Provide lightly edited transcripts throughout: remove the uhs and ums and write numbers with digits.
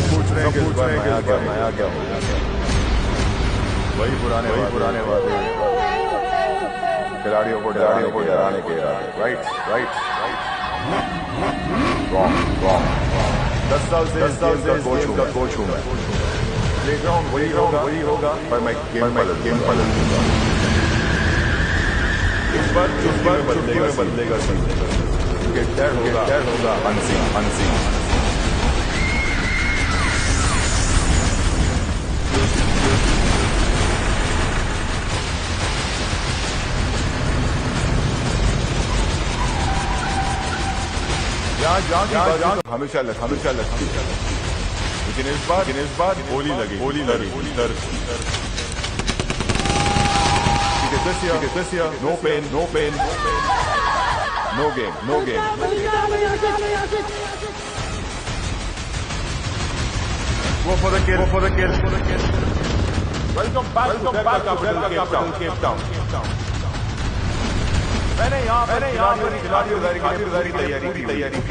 पूछ रहे हैं कि नया क्या वही पुराने वादे खिलाड़ियों को डराने के इरादे। राइट रॉन्ग 10 साल से कोच हूँ मैं। प्लेग्राउंड वही होगा पर मैं गेम बदल दूंगा। इस बार बदलेगा क्योंकि डर होगा अनसीन। यहाँ हमेशा लेकिन इस बार गोली लगी डर। This year, no pain, no game. Go for the kill. Welcome back to Cape Town. मैंने यहाँ पर खिलाड़ियों की तैयारी की।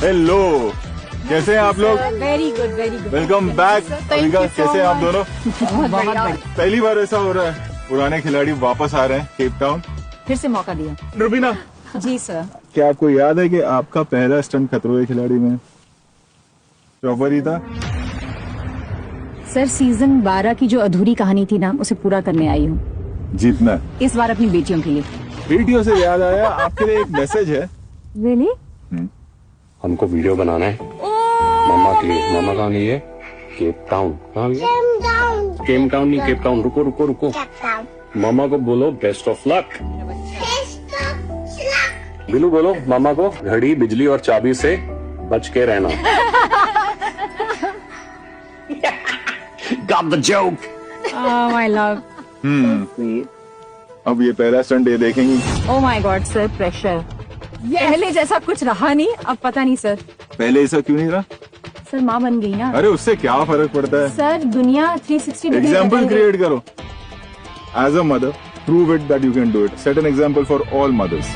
हेलो, कैसे हैं आप लोग? Very good. Welcome back. Avika, कैसे हैं आप दोनों? पहली बार ऐसा हो रहा है, पुराने खिलाड़ी वापस आ रहे हैं केप टाउन। फिर से मौका दिया। रुबीना जी सर। क्या आपको याद है कि आपका पहला स्टंट खतरों के खिलाड़ी में चौपर ही था? सर सीजन 12 की जो अधूरी कहानी थी ना, उसे पूरा करने आई हूँ। जीतना इस बार अपनी बेटियों के लिए। बेटियों से याद आया, आपके लिए एक मैसेज है। रियली? हमको वीडियो बनाना है मामा के लिए। मामा कहाँ गई है? Cape Town. कहाँ गई? केप टाउन नहीं, केप टाउन। रुको मामा को बोलो बेस्ट ऑफ लक। बिलू बोलो मामा को घड़ी, बिजली और चाबी से बच के रहना। Got the joke. Oh my love. अब ये पहला स्टंट ये देखेंगी। Oh my God sir, pressure. पहले जैसा कुछ रहा नहीं, अब पता नहीं सर। पहले ऐसा क्यों नहीं रहा? सर माँ बन गई ना। अरे उससे क्या फर्क पड़ता है? सर दुनिया 360 डिग्री एग्जाम्पल क्रिएट करो। As a mother prove it that you can do it. Set an example for all mothers.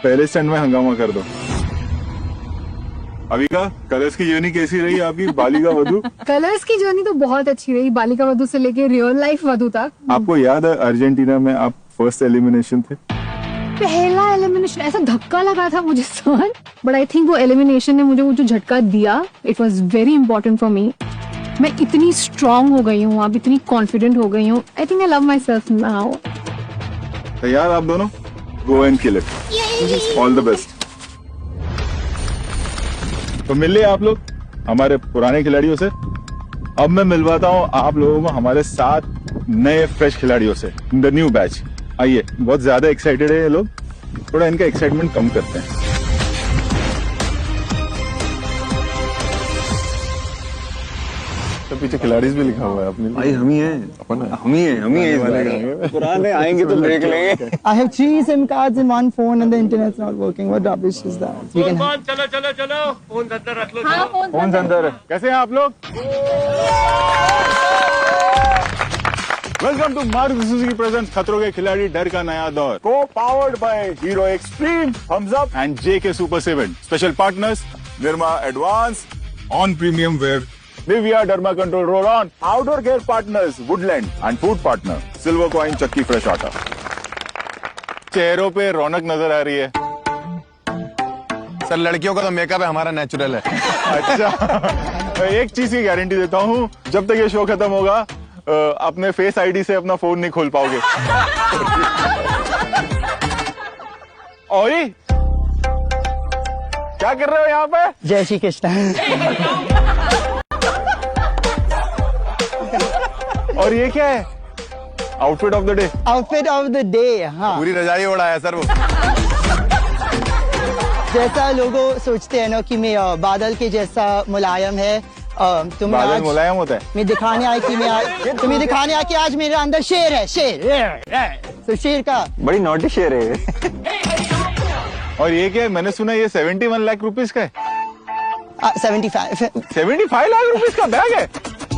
पहले स्टंट में हंगामा कर दो। अविका, कलर्स की जर्नी कैसी रही आपकी बालिका वधू? कलर्स की जर्नी तो बहुत अच्छी रही, बालिका वधू से लेके रियल लाइफ वधू तक। आपको याद है अर्जेंटीना में आप फर्स्ट एलिमिनेशन थे? पहला एलिमिनेशन ऐसा धक्का लगा था मुझे सर, बट आई थिंक वो एलिमिनेशन ने मुझे वो जो झटका दिया, it was very important for me. मैं इतनी स्ट्रांग हो गई हूँ, अब इतनी कॉन्फिडेंट हो गई हूँ। I think I love my self now. तैयार आप दोनों? Go and kill it. All the best. तो मिल लिया आप लोग हमारे पुराने खिलाड़ियों से। अब मैं मिलवाता हूँ आप लोगों को हमारे 7 नए फ्रेश खिलाड़ियों से, द न्यू बैच। आइए, बहुत ज्यादा एक्साइटेड है ये लोग, थोड़ा इनका एक्साइटमेंट कम करते हैं। तो पीछे खिलाड़ीज भी लिखा हुआ है अपने भाई। हम ही हैं पुराने आएंगे तो देख लेंगे। I have 3 SIM cards in one phone and the internet's not working. What rubbish is that? चलो फोन अंदर रख लो। फोन अंदर। कैसे हैं आप लोग? Welcome to Maruti Suzuki present Khatron Ke Khiladi डर का नया दौर, co powered by Hero Xtreme, Thums Up and JK Super 7। Special partners Nirma advance Onn premium wear, Nivea Derma Control Roll On, Outdoor Gear Partners Woodland and Food Partner Silver Coin Chakki Fresh Atta। चेहरों पे रौनक नजर आ रही है। Sir लड़कियों का तो makeup है, हमारा नेचुरल है। अच्छा, एक चीज की गारंटी देता हूँ, जब तक ये शो खत्म होगा अपने फेस आईडी से अपना फोन नहीं खोल पाओगे। ओए, क्या कर रहे हो यहाँ पे? जय श्री कृष्ण। और ये क्या है? Outfit of the day. Outfit of the day, हाँ। पूरी रजाई उड़ाया सर वो। जैसा लोगों सोचते हैं ना कि मैं बादल के जैसा मुलायम है, तो मैं बादल आज मुलायम होता है। मैं दिखाने आया कि मैं आज तुम्हें दिखाने आया कि आज मेरे अंदर शेर है, शेर। तो शेर का बड़ी नोटी शेर है। और ये क्या है? मैंने सुना ये 71 लाख रुपीस का है। 75। 75 लाख रुपीस का बैग है?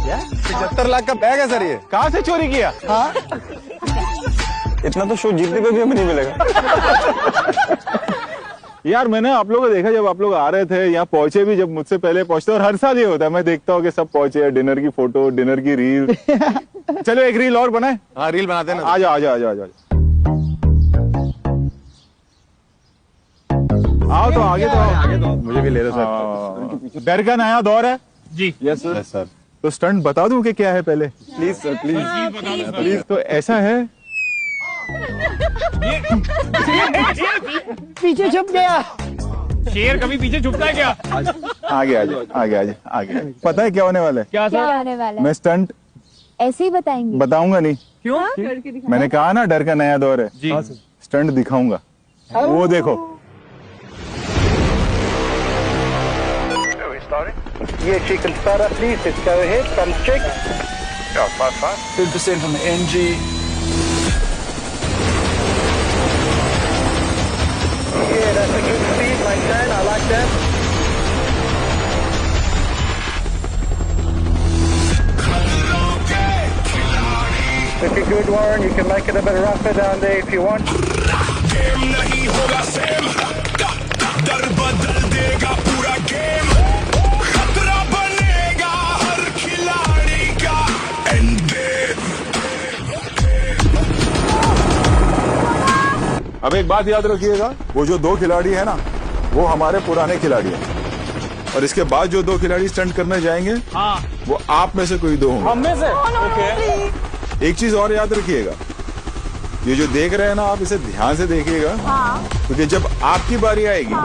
75 लाख का बैग है सर ये। कहाँ से चोरी किया? हाँ, इतना तो शो जीतने पे भी हमें नहीं मिलेगा। यार मैंने आप लोगों को देखा जब आप लोग आ रहे थे, यहाँ पहुंचे भी जब मुझसे पहले पहुंचते, और हर साल ये होता है, मैं देखता हूँ कि सब पहुंचे, डिनर की फोटो, डिनर की रील। चलो एक रील और बनाए। हाँ रील बनाते हैं ना। आ जाओ आ जाओ आ जाओ आ जाओ। आओ तो आगे तो आओ। मुझे भी ले दो सर। डर का नया दौर है जी। Yes sir. Yes sir. तो स्टंट बता दूं कि क्या है पहले? Please sir please. प्लीज। तो ऐसा है, पीछे छुप गया। शेर कभी पीछे छुपता है क्या? आगे आगे आगे आगे आगे। पता है क्या होने वाला है? क्या क्या सर? होने वाला है? मैं स्टंट ऐसे ही बताएंगे। बताऊंगा नहीं। क्यों? मैंने कहा ना डर का नया दौर है। जी। स्टंट दिखाऊंगा, वो देखो। Yeah, she can start up, please. Let's go ahead. Come check. Yeah, fast. 10% on the NG. Yeah, that's a good speed, maintain. I like that. Looking good, Warren. You can make it a bit rougher down there if you want. अब एक बात याद रखिएगा, वो जो दो खिलाड़ी है ना, वो हमारे पुराने खिलाड़ी हैं, और इसके बाद जो दो खिलाड़ी स्टंट करने जाएंगे, हाँ। वो आप में से कोई दो होंगे। हम में से? ओके। एक चीज और याद रखिएगा, ये जो देख रहे हैं ना, आप इसे ध्यान से देखिएगा, क्योंकि जब आपकी बारी आएगी,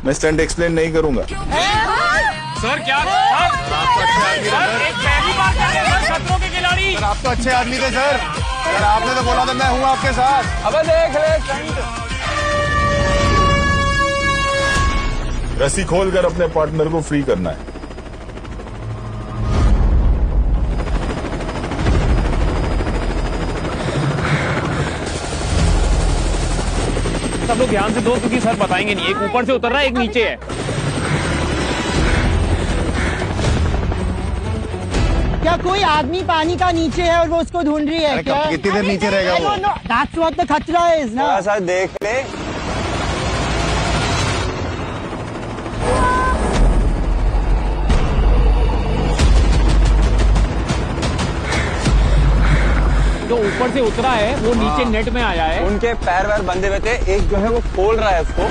मैं स्टंट एक्सप्लेन नहीं करूंगा। सर क्या? सर एक पहली बार कर रहे हैं सर, खतरों के खिलाड़ी। सर आप तो अच्छे आदमी थे सर। सर आपने तो बोला था मैं हूँ आपके साथ। अब देख ले। रस्सी खोलकर अपने पार्टनर को फ्री करना है। सब लोग ध्यान से दो, क्योंकि सर बताएंगे नहीं। एक ऊपर से उतर रहा है, एक नीचे है। क्या कोई आदमी पानी का नीचे है और वो उसको ढूंढ रही है अरे क्या? कब कितनी देर नीचे रहेगा वो? That's what the खतरा is ना। थोड़ा सा देख ले। जो ऊपर से उतरा है वो नीचे नेट में आया है। उनके पैर वैर बंधे हुए थे, एक जो है वो खोल रहा है उसको।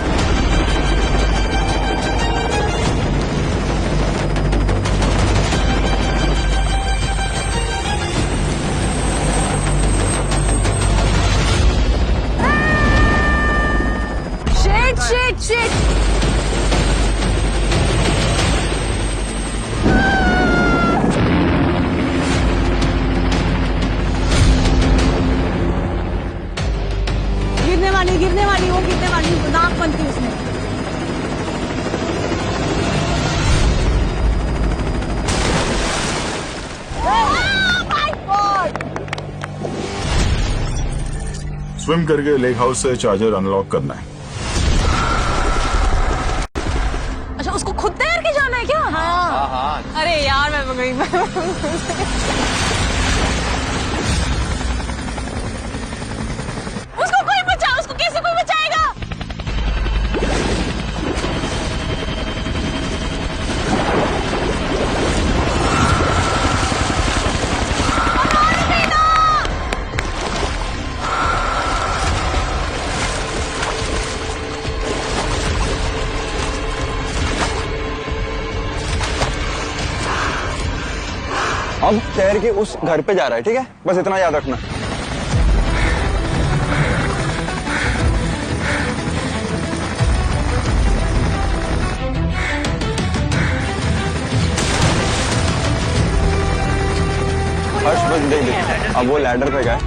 Shit! गिरने वाली वो गिरने वाली नाक बनती उसमें। स्विम करके लेक हाउस से चार्जर अनलॉक करना है। अच्छा, उसको खुद तैर के जाना है क्या? हाँ। अरे यार मैं गई। उसको कोई बचा, उसको कैसे कोई बचाएगा? अब तैर के उस घर पे जा रहा है, ठीक है? बस इतना याद रखना। फर्स्ट बस देख अब वो लैडर पे गए।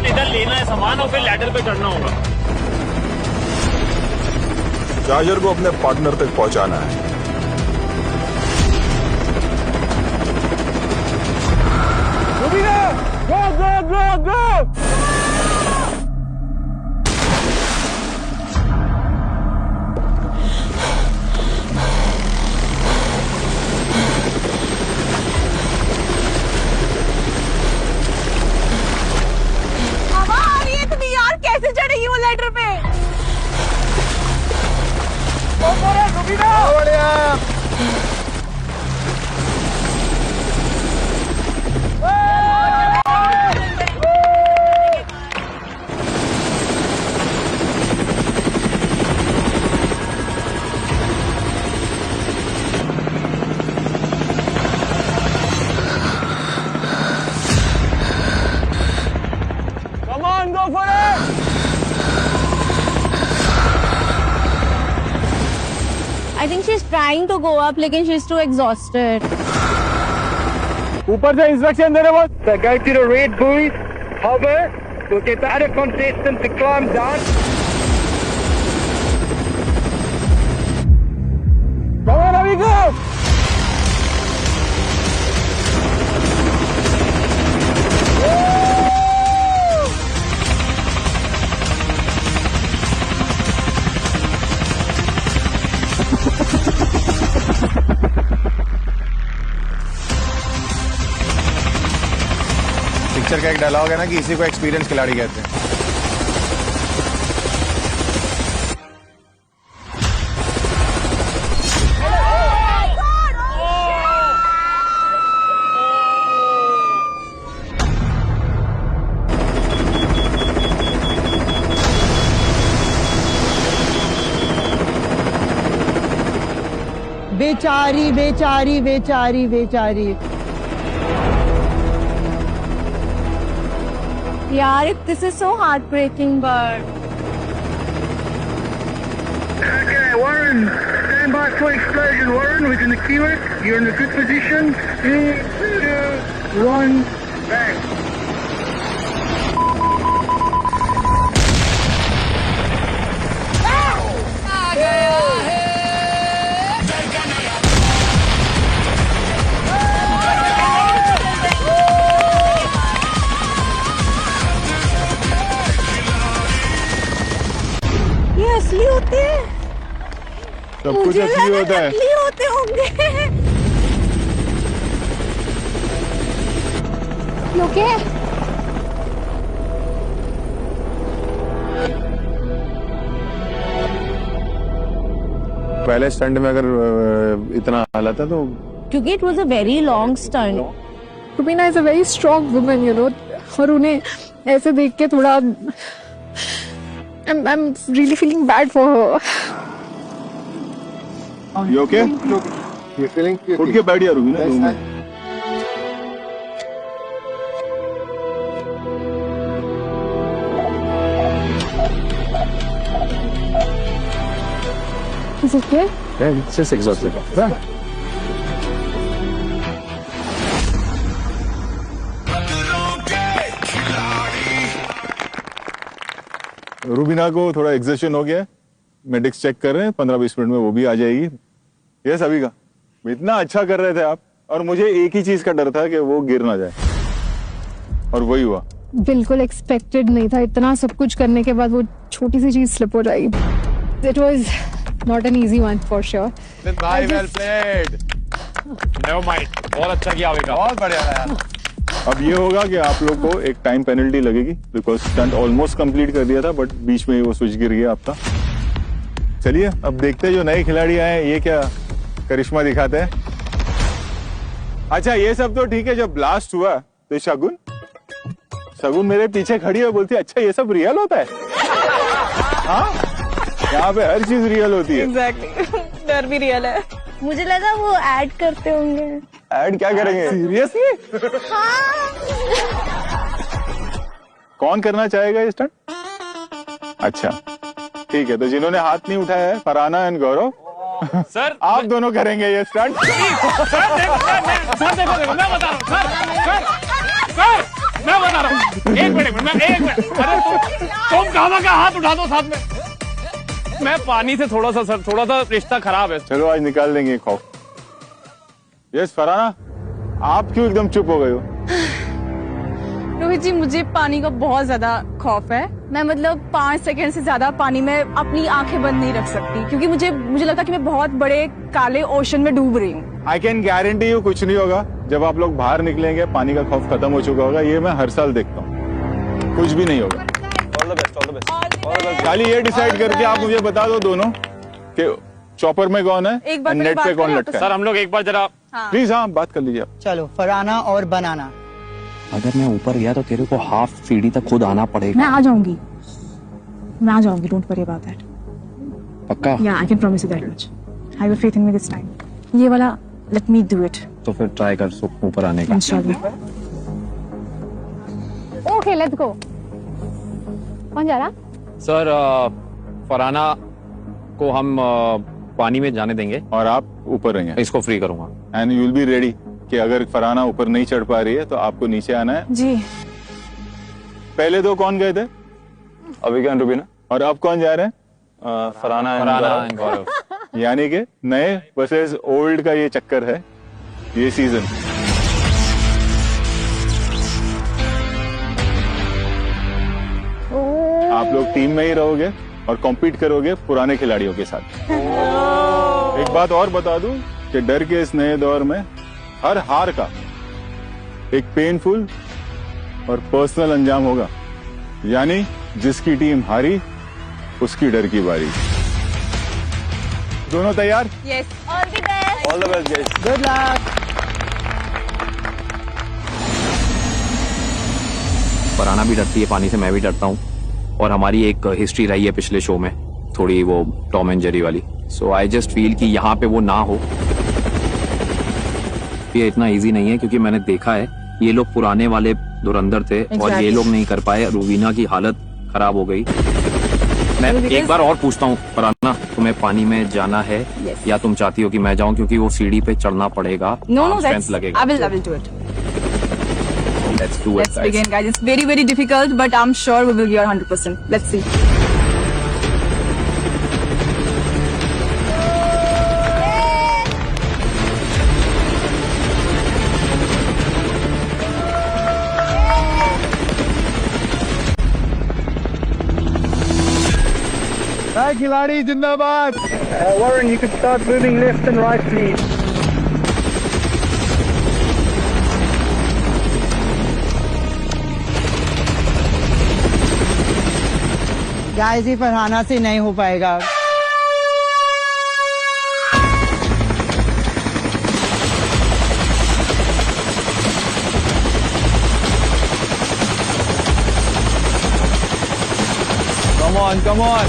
इधर लेना है सामान और फिर लैडर पे चढ़ना होगा। चार्जर को अपने पार्टनर तक पहुंचाना है। Go, go, go, go! हवा आ रही है इतनी यार, कैसे चढ़ेगी वो लेटर पे? Come on, go for it! I think she's trying to go up, लेकिन she's too exhausted. ऊपर से इंस्ट्रक्शन दे रहे बस। So go to the red buoys, hover, we'll get the other contestant to climb down. Come on, Avi, go! Picture का एक dialogue है ना कि इसी को एक्सपीरियंस खिलाड़ी कहते हैं। बेचारी बेचारी बेचारी बेचारी। यार, this is so heartbreaking, but Okay, Warren, stand by for explosion. Warren, we're going to cue it. You're in a good position. 3, 2, 1, bang. ये असली होते हैं। सब कुछ असली होता है। नकली होते होंगे। Okay. पहले स्टंट में अगर इतना हालत है तो क्योंकि it was a very long stunt. Rubina is a very strong woman, you know. और उन्हें ऐसे देख के थोड़ा I'm really feeling bad for her. You okay? You're feeling उठ के बैठ जा रूबीना रूम में। Is it okay? Yeah, it's just exhausted. Rubina को थोड़ा एग्जर्शन हो गया, मेडिक्स चेक कर रहे हैं, 15-20 मिनट में वो भी आ जाएगी। यस अभी का इतना अच्छा कर रहे थे आप, और मुझे एक ही चीज का डर था कि वो गिर ना जाए, और वही हुआ। बिल्कुल एक्सपेक्टेड नहीं था, इतना सब कुछ करने के बाद वो छोटी सी चीज स्लिप हो जाएगी। It was not an easy one for sure. भाई वेल प्लेड। नेवर माइंड, बहुत अच्छा किया अभी का। बहुत बढ़िया यार। अब ये होगा कि आप लोग को एक टाइम पेनल्टी लगेगी, बिकॉज स्टंट ऑलमोस्ट कंप्लीट कर दिया था, बट बीच में वो स्विच गिर गया आपका। चलिए अब देखते हैं जो नए खिलाड़ी आए ये क्या करिश्मा दिखाते हैं। अच्छा ये सब तो ठीक है, जब ब्लास्ट हुआ तो शगुन मेरे पीछे खड़ी है, बोलती है अच्छा ये सब रियल होता है। हाँ यहाँ पे हर चीज रियल होती है। Exactly. डर भी रियल है। मुझे लगा वो ऐड करते होंगे। ऐड क्या करेंगे? सीरियसली? हाँ। कौन करना चाहेगा ये स्टंट? अच्छा ठीक है, तो जिन्होंने हाथ नहीं उठाया है, फरहाना एंड गौरव, सर आप दोनों करेंगे ये स्टंट। सर देखो मैं बता रहा हूँ सर मैं बता रहा हूँ। एक मिनट अरे तुम कहाँ का हाथ उठा दो साथ में। मैं पानी से थोड़ा सा रिश्ता खराब है। चलो आज निकाल देंगे खौफ। यस फरहाना, आप क्यों एकदम चुप हो गए हो? रोहित जी, मुझे पानी का बहुत ज्यादा खौफ है। मैं मतलब 5 सेकंड से ज्यादा पानी में अपनी आंखें बंद नहीं रख सकती, क्योंकि मुझे लगता है कि मैं बहुत बड़े काले ओशन में डूब रही हूँ। आई कैन गारंटी यू कुछ नहीं होगा। जब आप लोग बाहर निकलेंगे पानी का खौफ खत्म हो चुका होगा। ये मैं हर साल देखता हूँ, कुछ भी नहीं होगा। All the best, all the best. खाली ये डिसाइड करके आप मुझे बता दो दोनों कि चॉपर में कौन है, एक बार नेट पे कौन लटका है। सर हम लोग एक बार जरा प्लीज हाँ बात कर लीजिए आप। चलो फरहाना और बनाना। अगर मैं ऊपर गया तो तेरे को हाफ सीढ़ी तक खुद आना पड़ेगा। मैं आ जाऊंगी, डोंट वरी अबाउट दैट। पक्का? या I can promise you that much. Have faith in me this time. ये वाला लेट मी डू इट तो फिर ट्राई कर ऊपर आने का। इंशाल्लाह। Okay let's go. कौन जा रहा? सर फरहाना को हम पानी में जाने देंगे और आप ऊपर रहेंगे। इसको फ्री करूंगा। And you will be ready कि अगर फरहाना ऊपर नहीं चढ़ पा रही है तो आपको नीचे आना है। जी। पहले दो कौन गए थे? अभिज्ञान रुबीना और अब कौन जा रहे हैं? फरहाना फरहाना गौरव। यानी कि नए वर्सेस ओल्ड का ये चक्कर है ये सीजन। आप लोग टीम में ही रहोगे और कॉम्पीट करोगे पुराने खिलाड़ियों के साथ। एक बात और बता दूं कि डर के इस नए दौर में हर हार का एक पेनफुल और पर्सनल अंजाम होगा। यानी जिसकी टीम हारी उसकी डर की बारी। दोनों तैयार? Yes, all the best. All the best guys. Good luck. Farhana भी डरती है पानी से, मैं भी डरता हूँ। और हमारी एक हिस्ट्री रही है पिछले शो में, थोड़ी वो टॉम एंड जेरी वाली। सो आई जस्ट फील कि यहाँ पे वो ना हो। ये इतना इजी नहीं है, क्योंकि मैंने देखा है ये लोग पुराने वाले धुरंधर थे और ये लोग नहीं कर पाए। रूबीना की हालत खराब हो गई। मैं एक बार और पूछता हूँ फरहाना, तुम्हें पानी में जाना है या तुम चाहती हो कि मैं जाऊँ, क्योंकि वो सीढ़ी पे चढ़ना पड़ेगा। No, स्ट्रेंथ लगेगा। I will do it. Let's do it, Let's guys. begin, guys. It's very, very difficult, but I'm sure we will give our 100%. Let's see. खिलाड़ी जिंदाबाद। Warren, you can start moving left and right, please. Guys ये फरहाना से नहीं हो पाएगा। Come on, come on.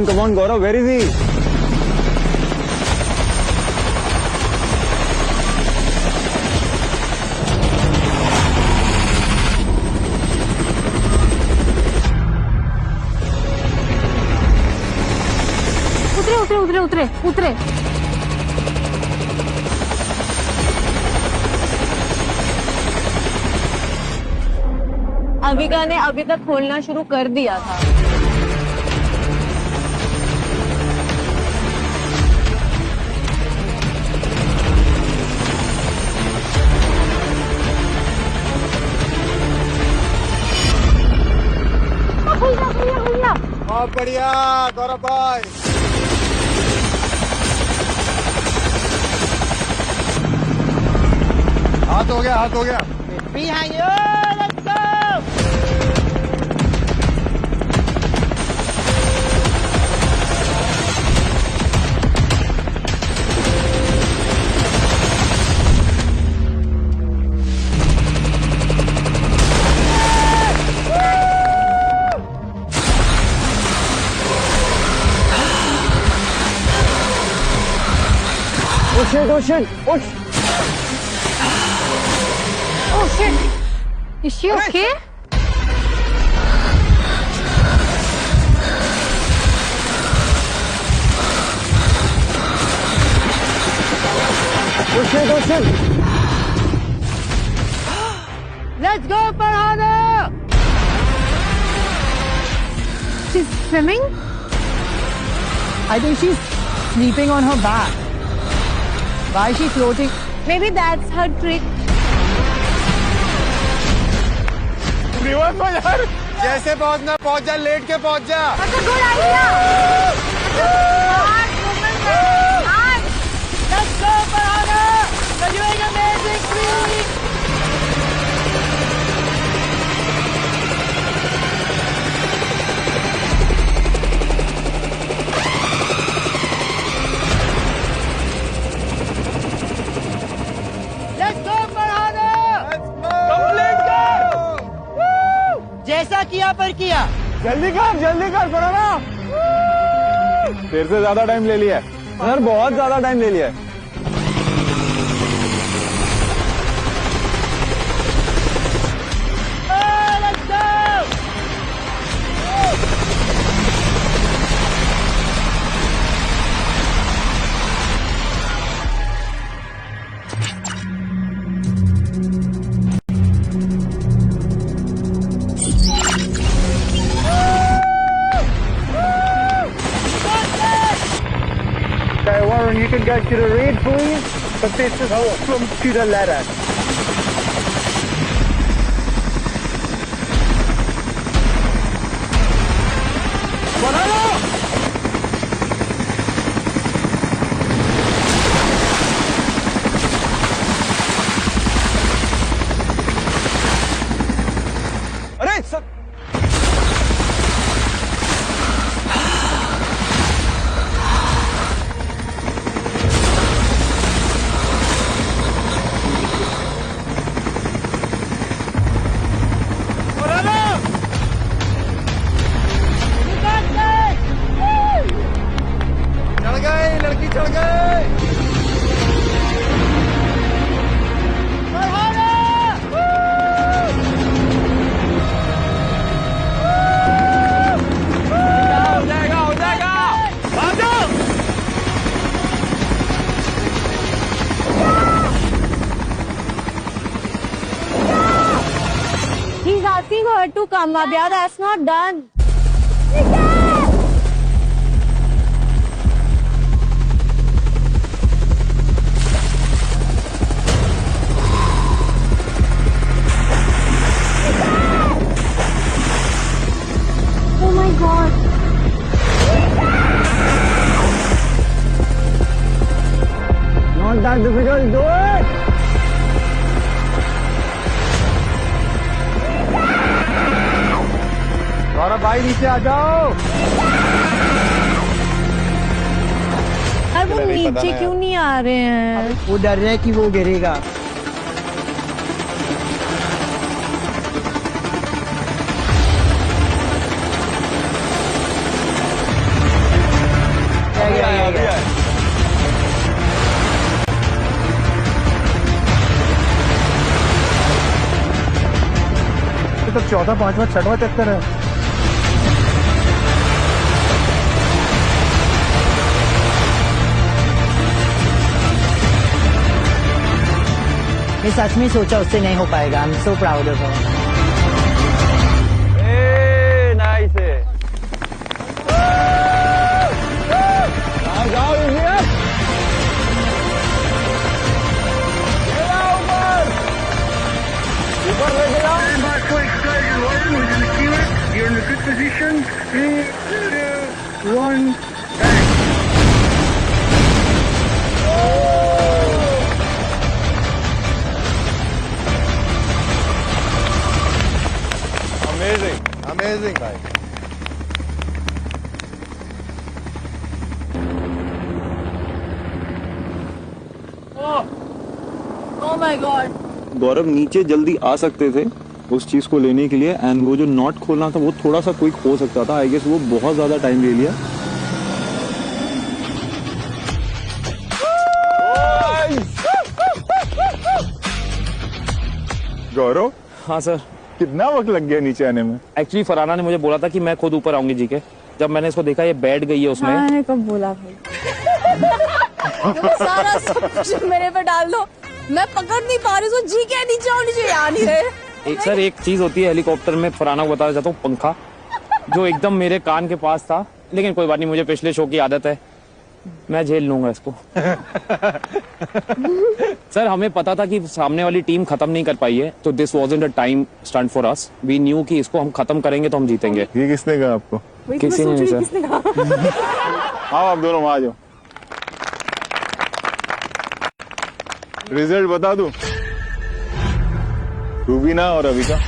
Come on, Gaurav, where is he? उतरे। अभिका ने अभी तक खोलना शुरू कर दिया था। बहुत बढ़िया गौरव भाई। हाथ हो गया। Behind you, let's go. Oh shit! Is she okay? Let's go, Farhana! She's swimming? I think she's sleeping on her back. Why is she floating? Maybe that's her trick. Reverse में यार जैसे पहुंचना पहुंच जा, लेट के पहुंच जा। That's a good idea. Smart woman, smart. Let's go, Farhana! We're doing amazing feat! Let's go, Farhana! Complete कर। जैसा किया पर किया। जल्दी कर फरहाना। तेरे से ज्यादा टाइम ले लिया है। यार बहुत ज्यादा टाइम ले लिया है। Let's go! Okay, Warren, you can go to the red, please. But this is from to the ladder. अरे सब चढ़ गए, लड़की चढ़ गए। हो जाएगा आ जाओ। He's asking her to come, Navya. That's not done. Oh my God. Not that difficult, do it! गौरव भाई नीचे आ जाओ। अब वो नीचे क्यों नहीं आ रहे हैं? वो डर रहा है कि वो गिरेगा। तो 14, 5वां, 6वां चक्कर है। मैं सच में सोचा उससे नहीं हो पाएगा। I am so proud of her. Nice है। जाओ इडियट। ऊपर लेके जाओ। Stand by for explosion, Warren. We're going to cue it. You're in a good position. 3, 2, 1, bang. Amazing भाई। Oh my God. गौरव नीचे जल्दी आ सकते थे उस चीज को लेने के लिए, एंड वो जो नॉट खोलना था वो थोड़ा सा क्विक हो सकता था। आई गेस वो बहुत ज्यादा टाइम ले लिया। गौरव, हाँ सर, कितना वक्त लग गया नीचे आने में? एक्चुअली फरहाना ने मुझे बोला था कि मैं खुद ऊपर आऊंगी जी के। जब मैंने इसको देखा ये बैठ गई है उसमें। मैंने कब बोला भाई? सारा सब कुछ मेरे पे डाल दो, मैं पकड़ नहीं पा रही हूँ। जी के नीचे और नीचे आ नहीं रहे। सर एक चीज होती है हेलीकॉप्टर में, फरहाना को बताना चाहता हूँ, पंखा जो एकदम मेरे कान के पास था, लेकिन कोई बात नहीं, मुझे पिछले शो की आदत है, मैं झेल लूंगा इसको। सर हमें पता था कि सामने वाली टीम खत्म नहीं कर पाई है, तो this wasn't a time stunt for us. We knew कि इसको हम खत्म करेंगे तो हम जीतेंगे। ये किसने कहा आपको? किसी ने नहीं सर। आओ आप दोनों वहां आ जाओ। रिजल्ट बता दूं? रूबीना और अविका,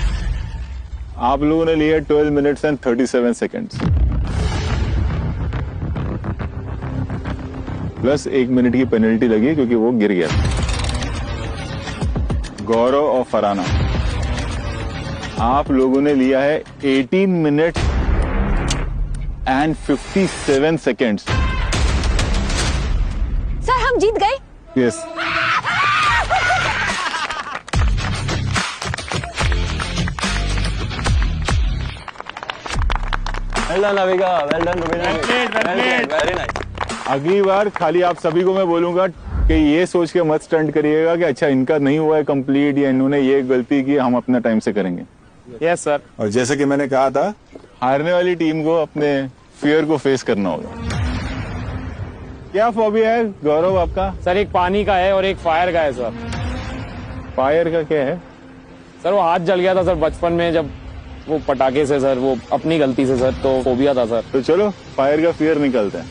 आप लोगों ने लिए 12 minutes and 37 seconds, plus 1 minute की पेनल्टी लगी क्योंकि वो गिर गया। गौरव और फरहाना, आप लोगों ने लिया है 18 मिनट एंड 57 सेकेंड्स। सर हम जीत गए। Yes, well done Avika, well done Rubina, very nice. अगली बार खाली आप सभी को मैं बोलूंगा कि ये सोच के मत स्टंट करिएगा कि अच्छा इनका नहीं हुआ है कंप्लीट या इन्होंने ये गलती की, हम अपना टाइम से करेंगे। Yes sir. और जैसे कि मैंने कहा था, हारने वाली टीम को अपने फियर को फेस करना होगा। क्या फोबिया है गौरव आपका? सर एक पानी का है और एक फायर का है सर। फायर का क्या है? सर वो हाथ जल गया था सर बचपन में, जब वो पटाखे से सर, वो अपनी गलती से सर, तो फोबिया था सर। तो चलो फायर का फियर निकलता है।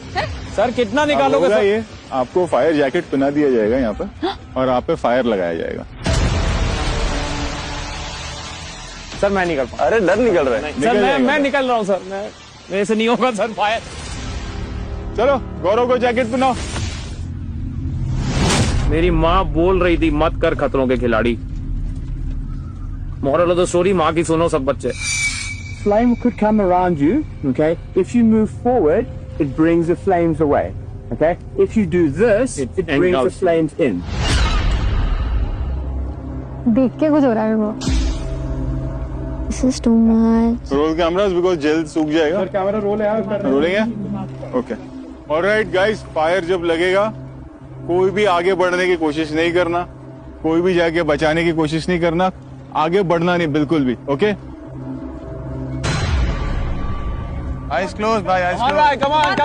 सर कितना अब निकालोगे होगा सर? ये, आपको फायर जैकेट पहना दिया जाएगा यहाँ पर और आप पे फायर लगाया जाएगा। सर मैं निकल पा अरे डर निकल रहा है। सर निकल जाएगा मैं सर। निकल रहा हूँ सर, मेरे से नहीं होगा सर फायर। चलो गौरव को जैकेट पहनाओ। मेरी माँ बोल रही थी मत कर खतरों के खिलाड़ी। मोरल ऑफ द स्टोरी, माँ की सुनो सब बच्चे। Flame could come around you, okay? If you move forward, it brings the flames away, okay? If you do this, it brings the engulfs. flames in. देख के कुछ हो रहा है वो। This is too much. Roll cameras because जल्द सूख जाएगा। कैमरा रोल है, रोलिंग है? ओके, ऑलराइट गाइस, फायर जब लगेगा कोई भी आगे बढ़ने की कोशिश नहीं करना, कोई भी जाके बचाने की कोशिश नहीं करना, आगे बढ़ना नहीं बिल्कुल भी। ओके, आइज क्लोज भाई, eyes close. Alright, come on, do it.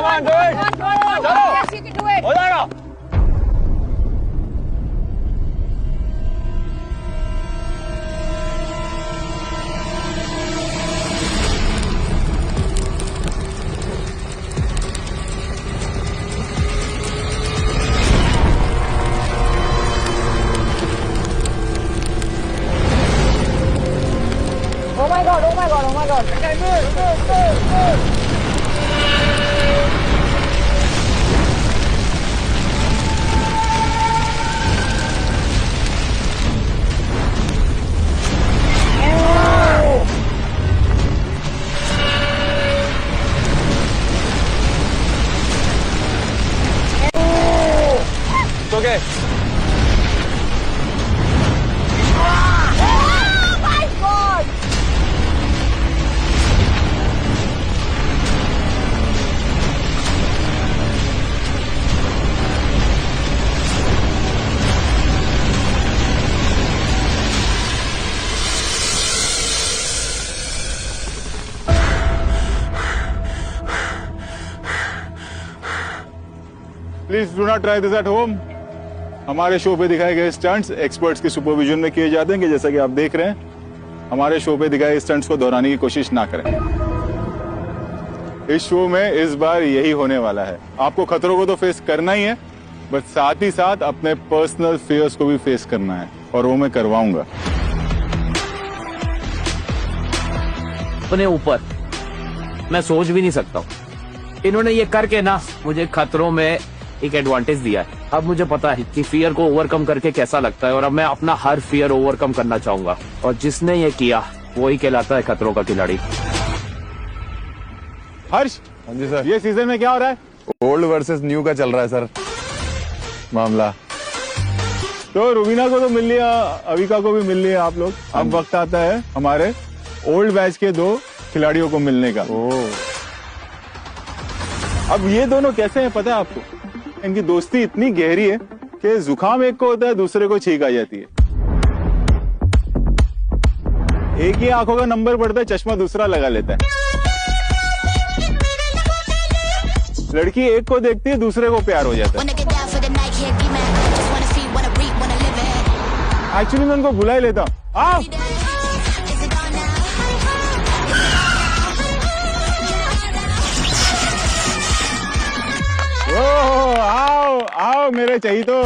Yes, you can do it. हो जाएगा। Oh my god, oh my god, oh my god. Okay, move. It's okay. Oh my god. Please do not try this at home. हमारे show पे दिखाए गए stunts experts के supervision में किए जाते हैं कि जैसा कि आप देख रहे हैं, हमारे शो पे दिखाए स्टंट्स को दोहराने की कोशिश ना करें। इस शो में इस बार यही होने वाला है। आपको खतरों को तो फेस करना ही है, बट साथ ही साथ अपने पर्सनल फियर्स को भी फेस करना है, और वो मैं करवाऊंगा। अपने ऊपर मैं सोच भी नहीं सकता हूँ। इन्होंने ये करके ना मुझे खतरों में एक एडवांटेज दिया है। अब मुझे पता है कि फियर को ओवरकम करके कैसा लगता है, और अब मैं अपना हर फियर ओवरकम करना चाहूंगा, और जिसने ये किया वही कहलाता है खतरों का खिलाड़ी। हर्ष, हाँ जी सर। ये सीजन में क्या हो रहा है? ओल्ड वर्सेस न्यू का चल रहा है सर मामला। तो रुबीना को तो मिल लिया, अविका को भी मिल लिया आप लोग। अब वक्त आता है हमारे ओल्ड बैच के 2 खिलाड़ियों को मिलने का। अब ये दोनों कैसे हैं पता है आपको? इनकी दोस्ती इतनी गहरी है कि जुकाम एक को होता है, दूसरे को छींक आ जाती है। एक ही आंखों का नंबर पड़ता है, चश्मा दूसरा लगा लेता है। लड़की एक को देखती है, दूसरे को प्यार हो जाता है। एक्चुअली मैं उनको बुला ही लेता हूँ। आओ आओ आओ मेरे चाहिए तो।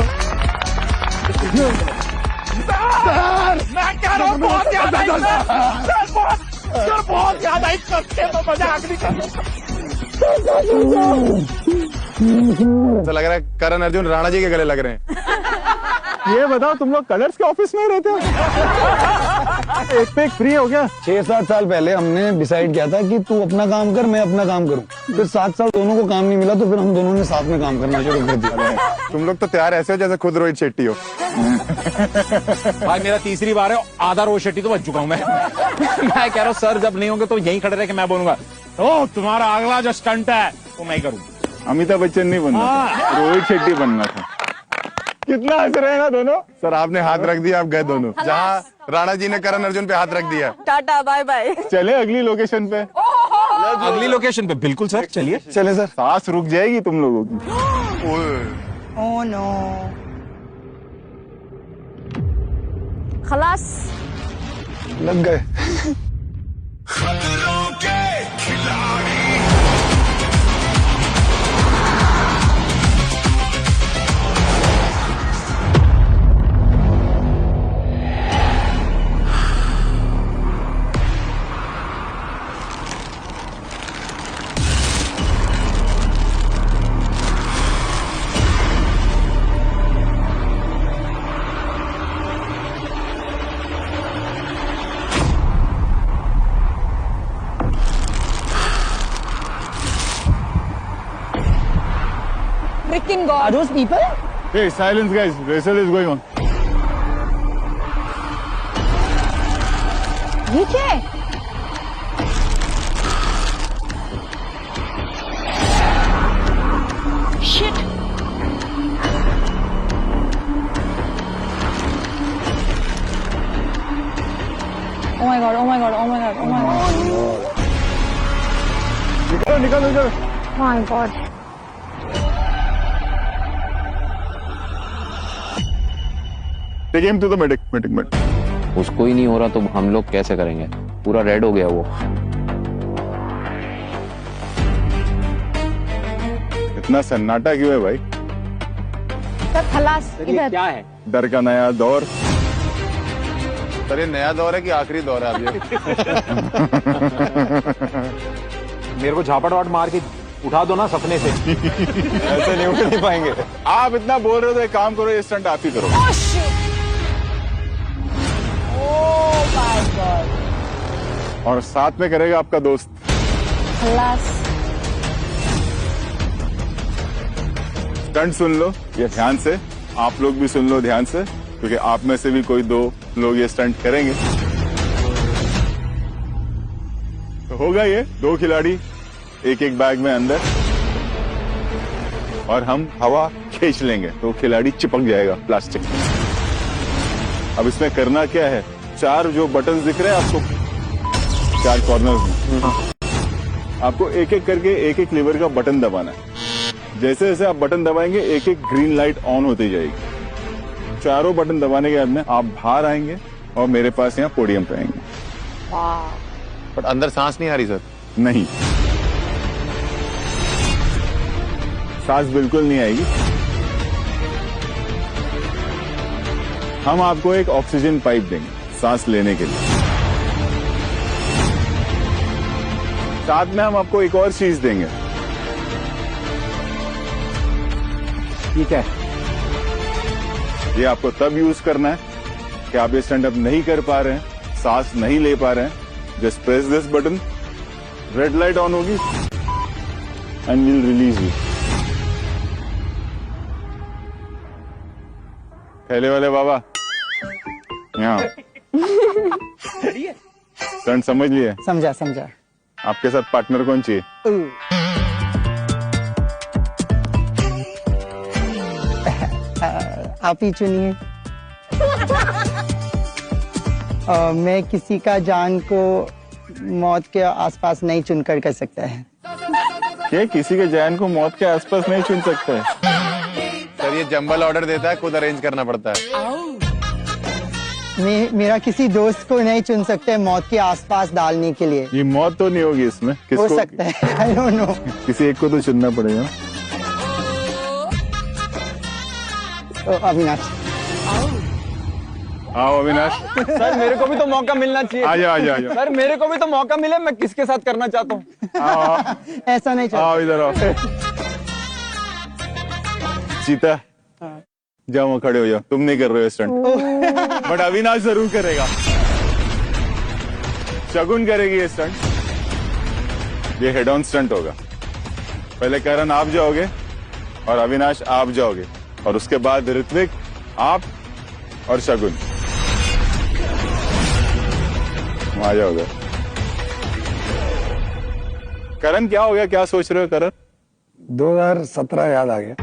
मैं कह रहा हूँ बहुत ज्यादा बहुत ज्यादा करते तो मजाक नहीं कर। तो लग रहा है करण अर्जुन राणा जी के गले लग रहे हैं। ये बताओ तुम लोग कलर्स के ऑफिस में ही रहते हो? एक पे एक फ्री हो गया। 6-7 साल पहले हमने डिसाइड किया था कि तू अपना काम कर, मैं अपना काम करूं। फिर 7 साल दोनों को काम नहीं मिला, तो फिर हम दोनों ने साथ में काम करना शुरू कर दिया। तुम लोग तो तैयार ऐसे हो जैसे खुद रोहित शेट्टी हो। भाई मेरा तीसरी बार है, आधा रोहित शेट्टी तो बच चुका हूँ मैं कह रहा हूँ सर जब नहीं होंगे तो यहीं खड़े रह के मैं बोलूंगा ओ तुम्हारा अगला जो स्टंट है वो मैं करूँ। अमिताभ बच्चन नहीं बनना था, रोहित शेट्टी बनना था। कितना हंस रहे हैं ना दोनों। सर आपने हाथ रख दिया, आप गए दोनों। जहाँ राणा जी ने करण अर्जुन पे हाथ रख दिया। टाटा बाय बाय। चले अगली लोकेशन पे। अगली लोकेशन पे बिल्कुल सर, चलिए। चले सर। सांस रुक जाएगी तुम लोगों की। Oh no. खलास लग गए। freaking god. Are those people? Hey, silence guys. Wrestle is going on. ये क्या है? Shit. Oh my god, oh my god, oh my god, oh my god. निकलो निकलो निकलो। Oh my god. Take him to the medic. उसको ही नहीं हो रहा तो हम लोग कैसे करेंगे? पूरा रेड हो गया वो। इतना सन्नाटा क्यों है भाई? सर खलास इधर। क्या है? डर का नया दौर। सर ये नया दौर है कि आखिरी दौर है अभी? मेरे को झापड़ वाट मार के उठा दो ना सपने से। ऐसे नहीं उठ नहीं पाएंगे। आप इतना बोल रहे हो तो एक काम करो, ये स्टंट आप ही करो। Oh shit. Oh my god. और साथ में करेगा आपका दोस्त। खलास। स्टंट सुन लो ये ध्यान से, आप लोग भी सुन लो ध्यान से, क्योंकि आप में से भी कोई 2 लोग ये स्टंट करेंगे। तो होगा ये 2 खिलाड़ी एक बैग में अंदर, और हम हवा खींच लेंगे तो खिलाड़ी चिपक जाएगा प्लास्टिक में। अब इसमें करना क्या है, 4 जो बटन दिख रहे हैं आपको 4 कॉर्नर्स में, आपको एक करके एक लीवर का बटन दबाना है। जैसे जैसे आप बटन दबाएंगे एक ग्रीन लाइट ऑन होती जाएगी। 4 बटन दबाने के बाद में आप बाहर आएंगे और मेरे पास यहाँ पोडियम पे आएंगे। बट अंदर सांस नहीं आ रही सर। नहीं, सांस बिल्कुल नहीं आएगी। हम आपको एक ऑक्सीजन पाइप देंगे सांस लेने के लिए। साथ में हम आपको एक और चीज देंगे। ठीक है। ये आपको तब यूज करना है कि आप ये स्टैंड अप नहीं कर पा रहे हैं, सांस नहीं ले पा रहे हैं। Just press this button, red light on होगी एंड विल रिलीज यू। थैले वाले बाबा यहाँ स्टंट समझ लिए? समझा समझा। आपके साथ पार्टनर कौन चाहिए? आप ही चुनिए। मैं किसी का जान को मौत के आसपास नहीं चुनकर कर सकता है। क्या किसी के जान को मौत के आसपास नहीं चुन सकता है? सर ये जंबल ऑर्डर देता है, खुद अरेंज करना पड़ता है। मेरा किसी दोस्त को नहीं चुन सकते मौत के आसपास डालने के लिए। ये मौत तो नहीं होगी इसमें, हो किसको? सकता है, आई डोंट नो। किसी एक को तो चुनना पड़ेगा। अविनाश। आओ अविनाश, सर मेरे को भी तो मौका मिलना चाहिए। आ जाओ आ जाओ आ जाओ। सर मेरे को भी तो मौका मिले, मैं किसके साथ करना चाहता हूँ। आओ, आओ, ऐसा नहीं चलता। आओ इधर आओ। चीता जाओ वहाँ खड़े हो जाओ, तुम नहीं कर रहे हो स्टंट, बट अविनाश जरूर करेगा। शगुन करेगी ये स्टंट, ये हेड ऑन स्टंट होगा। पहले करण आप जाओगे और अविनाश आप जाओगे, और उसके बाद ऋत्विक आप और शगुन आ जाओगे। करण क्या हो गया, क्या सोच रहे हो करण? 2017 याद आ गया।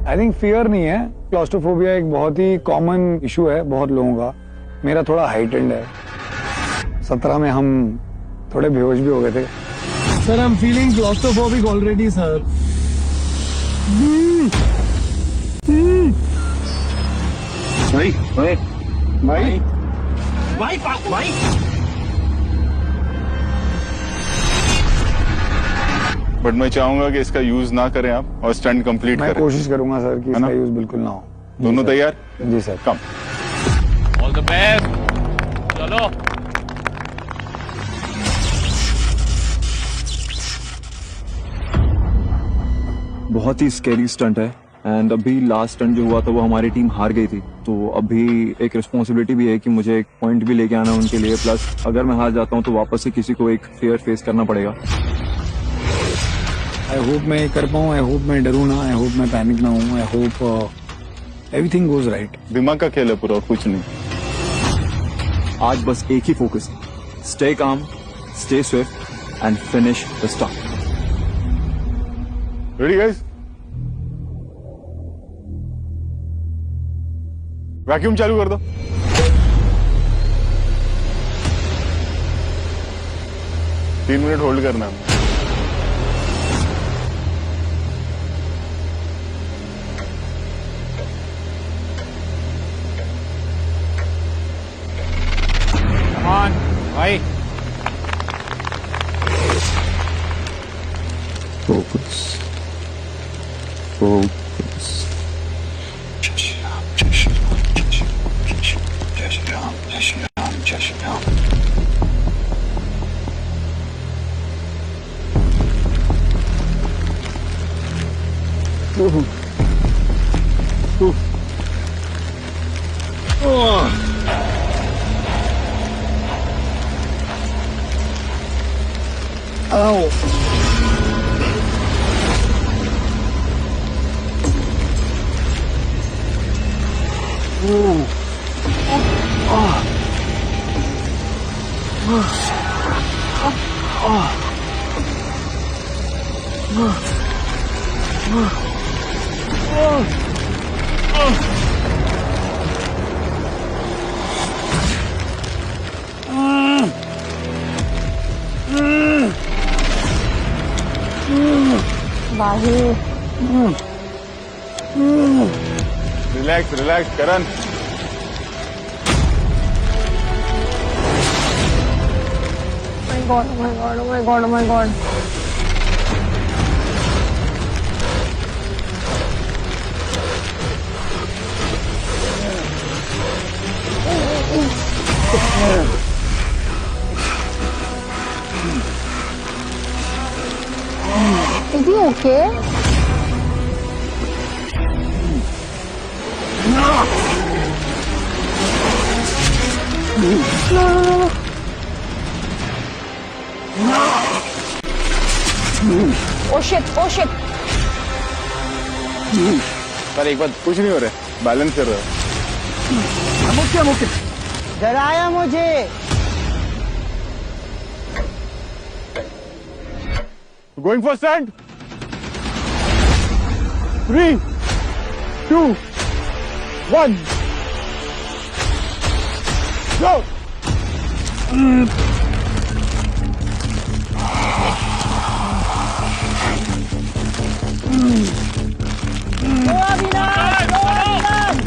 आई थिंक फियर नहीं है, क्लॉस्ट्रोफोबिया एक बहुत ही कॉमन इशू है बहुत लोगों का। मेरा थोड़ा हाइटेंड है। 17 में हम थोड़े बेहोश भी हो गए थे। Sir I am feeling claustrophobic already sir. But मैं चाहूंगा कि इसका यूज ना करें आप, और स्टंट कंप्लीट मैं करें। कोशिश करूंगा सर कि है ना? इसका यूज बिल्कुल ना हो। दोनों तैयार? जी sir. Come. All the best. चलो बहुत ही स्कैरी स्टंट है, एंड अभी लास्ट स्टंट जो हुआ था वो हमारी टीम हार गई थी, तो अभी एक रिस्पॉन्सिबिलिटी भी है कि मुझे एक पॉइंट भी लेके आना उनके लिए, प्लस अगर मैं हार जाता हूँ तो वापस से किसी को एक फेयर फेस करना पड़ेगा। आई होप मैं कर पाऊँ, आई होप मैं डरूं ना, आई होप मैं पैनिक ना हूँ, I hope everything goes right. दिमाग का खेल है पूरा, और कुछ नहीं। आज बस एक ही फोकस है, stay calm, stay Swift and finish the stunt. Ready guys? Vacuum चालू कर दो। तीन मिनट होल्ड करना है। ऑन भाई। Focus focus. जय श्री राम, जय श्री राम, जय श्री राम, जय श्री राम, जय श्री राम, जय श्री राम, जय Shri Ram. Relax relax Karan. my god, oh my god, oh my god, oh my god. Is he okay? No, no, no. Oh shit, oh shit. पर एक बात, कुछ नहीं हो रहा है। बैलेंस कर रहे हो। डराया मुझे। Going for stand. 3, 2, 1. Go. Go Avinash! Go Avinash!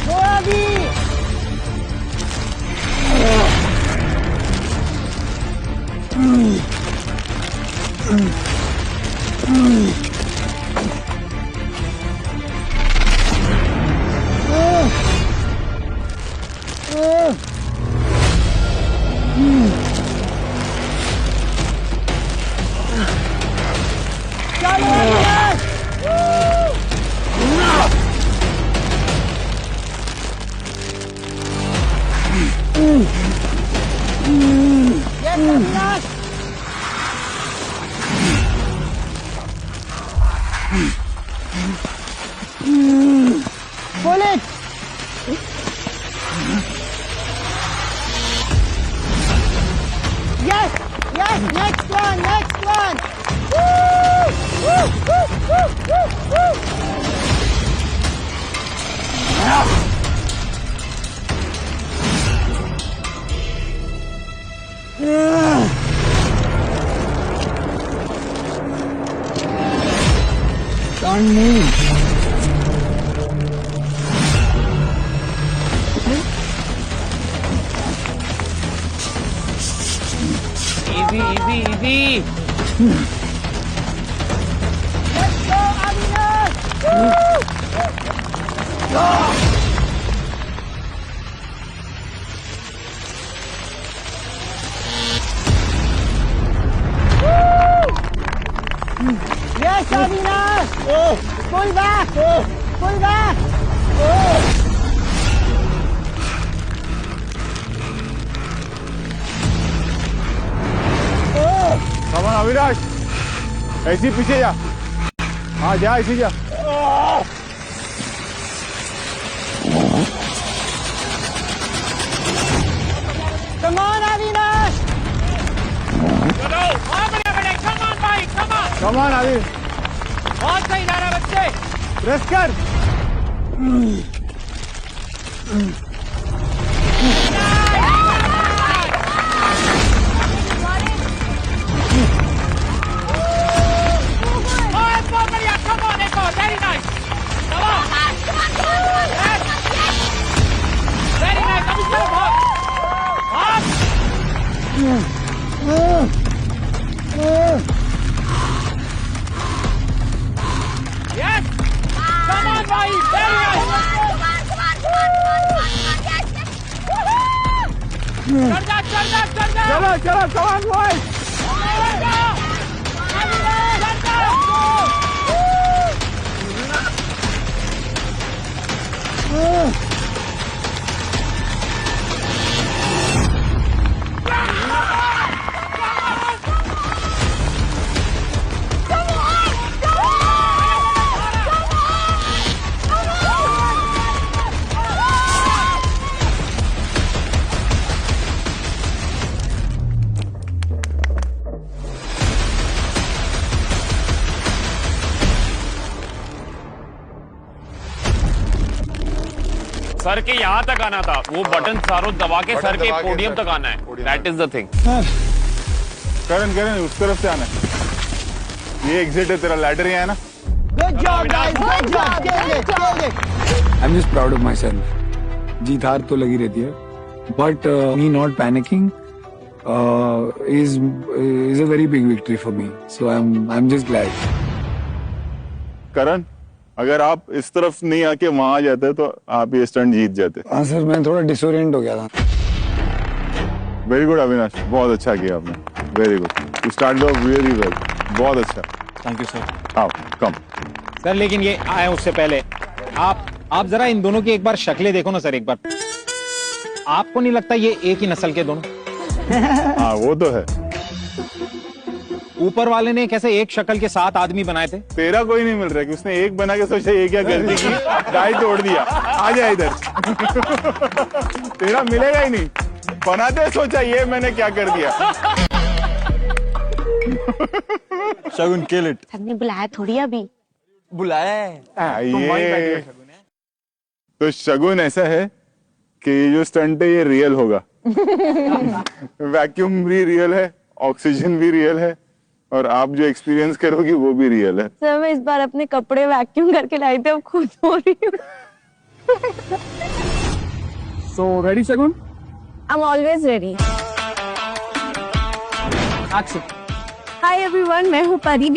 Go Avi! चलो Avinash! Yes, Avinash! Pull it! Yes! Yes! Next one! Next one! Woo! Woo! Woo! Woo! Woo! Woo! Can't move. Easy, easy, easy. Let's go, Avinash! Woo! Yes, Avinash! Pull back! Pull back! Come on, Avinash, ऐसी पीछे जा। हाँ जा, ऐसी जा। Come on, Avinash! चलो, बहुत बढ़िया बेटे, come on भाई, come on. Come on, आदि, बहुत सही जा रहा है बच्चे. प्रेस कर। बहुत बढ़िया, come on, एक और, very nice. Come on. Yes. Very nice, अभी चलो बहुत. Yes. Come on, भाई, very nice. चल जा. चलो, चलो, come on, boys. सर के यहाँ तक आना था, वो बटन सारों दबा के सर के पोडियम तक आना है. That is the thing. करण, उस तरफ से आना है। ये एग्जिट है तेरा, लैडर ही है ना। Good job, guys! Good job! Killed it! I'm just proud of myself. जीत हार तो लगी रहती है, but me not panicking is a very big victory for me. So I'm just glad. करण, अगर आप इस तरफ नहीं आके वहां जाते तो आप ये स्टंट जीत जाते। हाँ सर, मैं थोड़ा डिसोरिएंट हो गया था। वेरी गुड अविनाश, बहुत अच्छा किया आपने, very good, you started off very well, बहुत अच्छा। Thank you sir. आओ, कम। सर लेकिन ये आए उससे पहले आप जरा इन दोनों की एक बार शक्लें देखो ना सर, एक बार। आपको नहीं लगता ये एक ही नस्ल के दोनों? हाँ वो तो है। ऊपर वाले ने कैसे एक शक्ल के 7 आदमी बनाए थे? तेरा कोई नहीं मिल रहा कि उसने एक बना के सोचा ये क्या गलती की, डाई तोड़ दिया, आ जा इधर। तेरा मिलेगा ही नहीं, बनाते सोचा ये मैंने क्या कर दिया। शगुन किल इट। सबने बुलाया थोड़ी अभी। बुलाया है। ये तो शगुन ऐसा है कि ये जो स्टंट है ये रियल होगा। वैक्यूम भी रियल है, ऑक्सीजन भी रियल है, और आप जो एक्सपीरियंस करोगी वो भी रियल है। सर मैं इस बार अपने कपड़े वैक्यूम करके लाई थी, अब खुद हो रही हूँ। So, ready, Shagun? I'm always ready. Action. Hi everyone, मैं हूँ परी।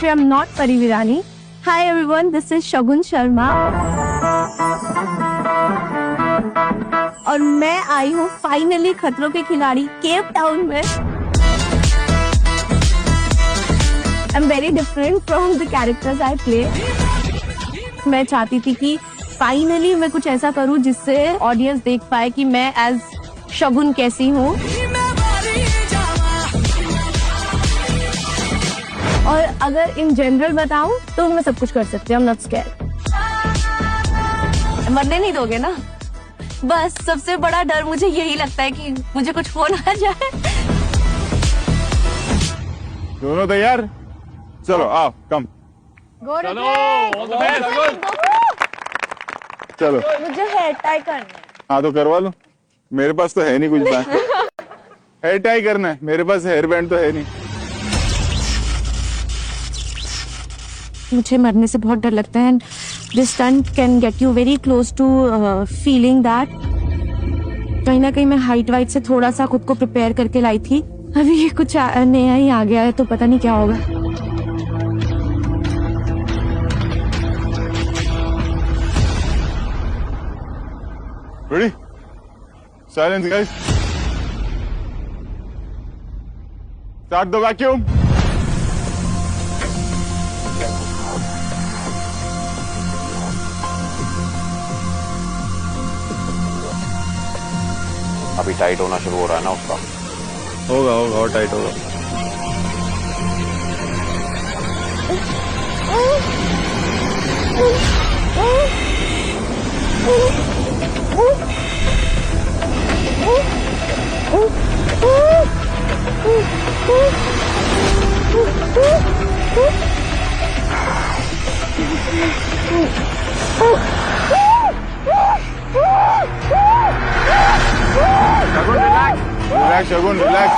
I'm not Pari Virani. Hi everyone, this is Shagun Sharma. और मैं आई हूँ फाइनली खतरों के खिलाड़ी केप टाउन में। I'm very different from the characters I play. मैं चाहती थी कि फाइनली मैं कुछ ऐसा करूँ जिससे ऑडियंस देख पाए कि मैं एज शगुन कैसी हूँ। और अगर इन जनरल बताऊं तो मैं सब कुछ कर सकती हूँ। I'm not scared. मरने नहीं दोगे ना? बस सबसे बड़ा डर मुझे यही लगता है कि मुझे कुछ हो ना जाए। दोनों तैयार? चलो आओ, कम चलो। मुझे हेयर टाई करना है। हाँ तो करवा लो, मेरे पास तो है नहीं कुछ बैंड। हेयर टाई करना है, मेरे पास हेयर बैंड तो है नहीं। मुझे मरने से बहुत डर लगता है। This stunt can get you very close to feeling that. कहीं ना कहीं मैं हाइट वाइट से थोड़ा सा खुद को प्रिपेयर करके लाई थी। अभी ये कुछ नया ही आ गया है तो पता नहीं क्या होगा। Ready? Silence, guys. Start the vacuum. अभी टाइट होना शुरू हो रहा है ना उसका। होगा होगा और टाइट होगा। Shagun, relax. Relax, Shagun, relax.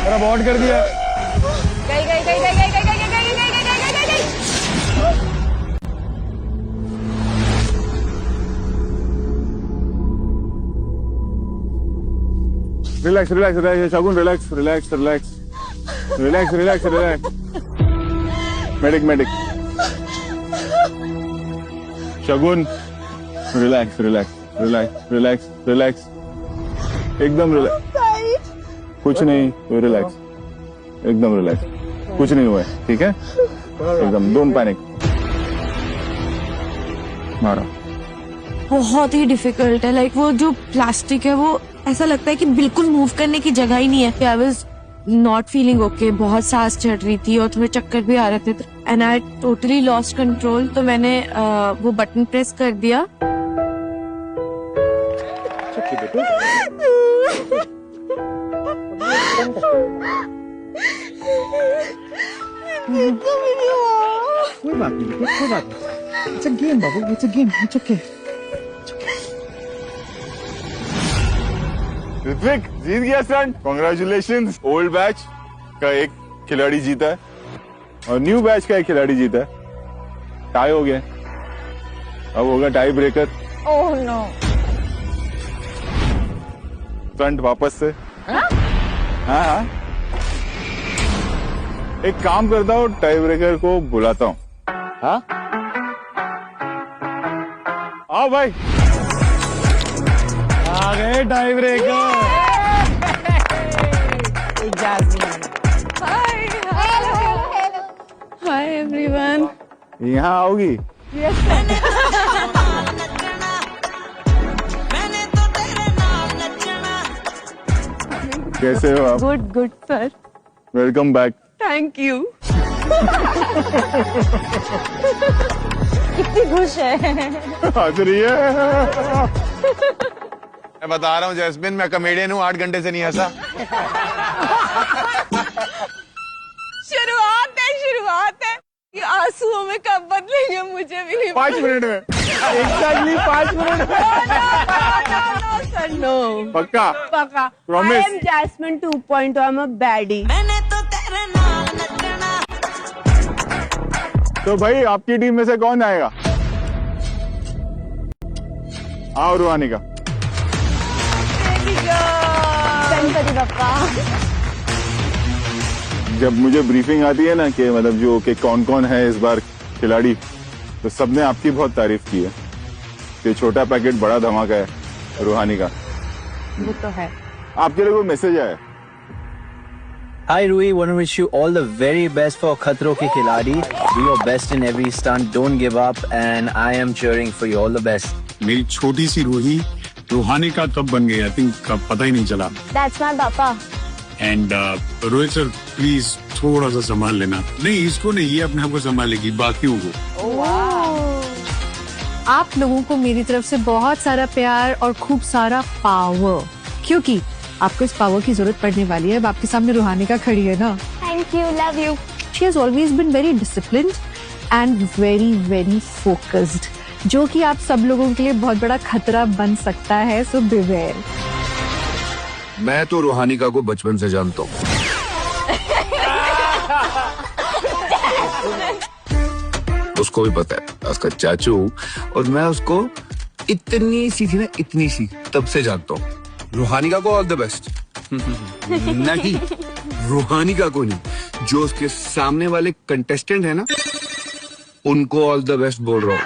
मेरा बॉट कर दिया। Relax, relax, relax, Shagun, relax, relax, relax, relax, relax, relax. Medic, medic. Shagun, relax, relax, relax, relax, relax. एकदम रिलैक्स। कुछ नहीं, तो रिलैक्स, एकदम रिलैक्स, कुछ नहीं हुआ है, ठीक है? एकदम, डोंट पैनिक। मारो। बहुत ही डिफिकल्ट है। लाइक वो जो प्लास्टिक है वो ऐसा लगता है कि बिल्कुल मूव करने की जगह ही नहीं है। I was not feeling okay, बहुत सांस चढ़ रही थी और थोड़े चक्कर भी आ रहे थे and I totally lost control. तो मैंने वो बटन प्रेस कर दिया। कोई बात नहीं, कोई बात नहीं। It's a game, Babu, it's a game, it's okay. Ritwik जीत गया स्टंट, कॉन्ग्रेचुलेशंस। ओल्ड बैच का एक खिलाड़ी जीता है और न्यू बैच का एक खिलाड़ी जीता है। टाई हो गया, अब होगा tie breaker. Oh no. Stunt वापस से। हाँ हाँ, एक काम करता हूँ, टाई ब्रेकर को बुलाता हूँ। हाँ आओ भाई, आ गए टाई ब्रेकर। Hi everyone. यहाँ आओगी? कैसे हो आप? Good good sir. Welcome back. Thank you. कितनी खुश है। हंस रही है। मैं बता रहा हूँ जैस्मिन, मैं कॉमेडियन हूँ, 8 घंटे से नहीं हंसा। शुरुआत है। ये आंसुओं में कब बदलेंगे मुझे भी नहीं 5 मिनट में। एग्जैक्टली 5 मिनट में। Sir no. पक्का? पक्का। Promise? I am Jasmine 2.0. I'm a baddie. तो भाई आपकी टीम में से कौन आएगा? आओ रूहानी का। गणपति बप्पा। जब मुझे ब्रीफिंग आती है ना कि मतलब जो कि कौन कौन है इस बार खिलाड़ी, तो सबने आपकी बहुत तारीफ की है कि छोटा पैकेट बड़ा धमाका है रूहानी का। वो तो है। आपके लिए कोई मैसेज आया? Hi Rui, want to wish you all the very best for Khatro Ke Khiladi. Do your best in every stunt, don't give up, and I am cheering for you. All the best. मेरी छोटी सी रूही रूहानी का कब बन गई, I think पता ही नहीं चला। That's my पापा। एंड रोहित सर प्लीज थोड़ा सा संभाल लेना। नहीं इसको नहीं, ये अपने आप को संभालेगी, बाकियों को। आप लोगों को मेरी तरफ से बहुत सारा प्यार और खूब सारा पावर, क्योंकि आपको इस पावर की जरूरत पड़ने वाली है। अब आपके सामने रूहानी का खड़ी है ना। Thank you, love you. She has always been very disciplined and very very focused, जो कि आप सब लोगों के लिए बहुत बड़ा खतरा बन सकता है। सो beware. मैं तो रूहानिका को बचपन से जानता हूँ। उसको भी पता है उसका चाचू, और मैं उसको इतनी सी थी ना, इतनी सी, तब से जानता हूँ। रूहानिका को ऑल द बेस्ट। नहीं, रूहानिका को नहीं, जो उसके सामने वाले कंटेस्टेंट है ना, उनको ऑल द बेस्ट बोल रहा हूँ।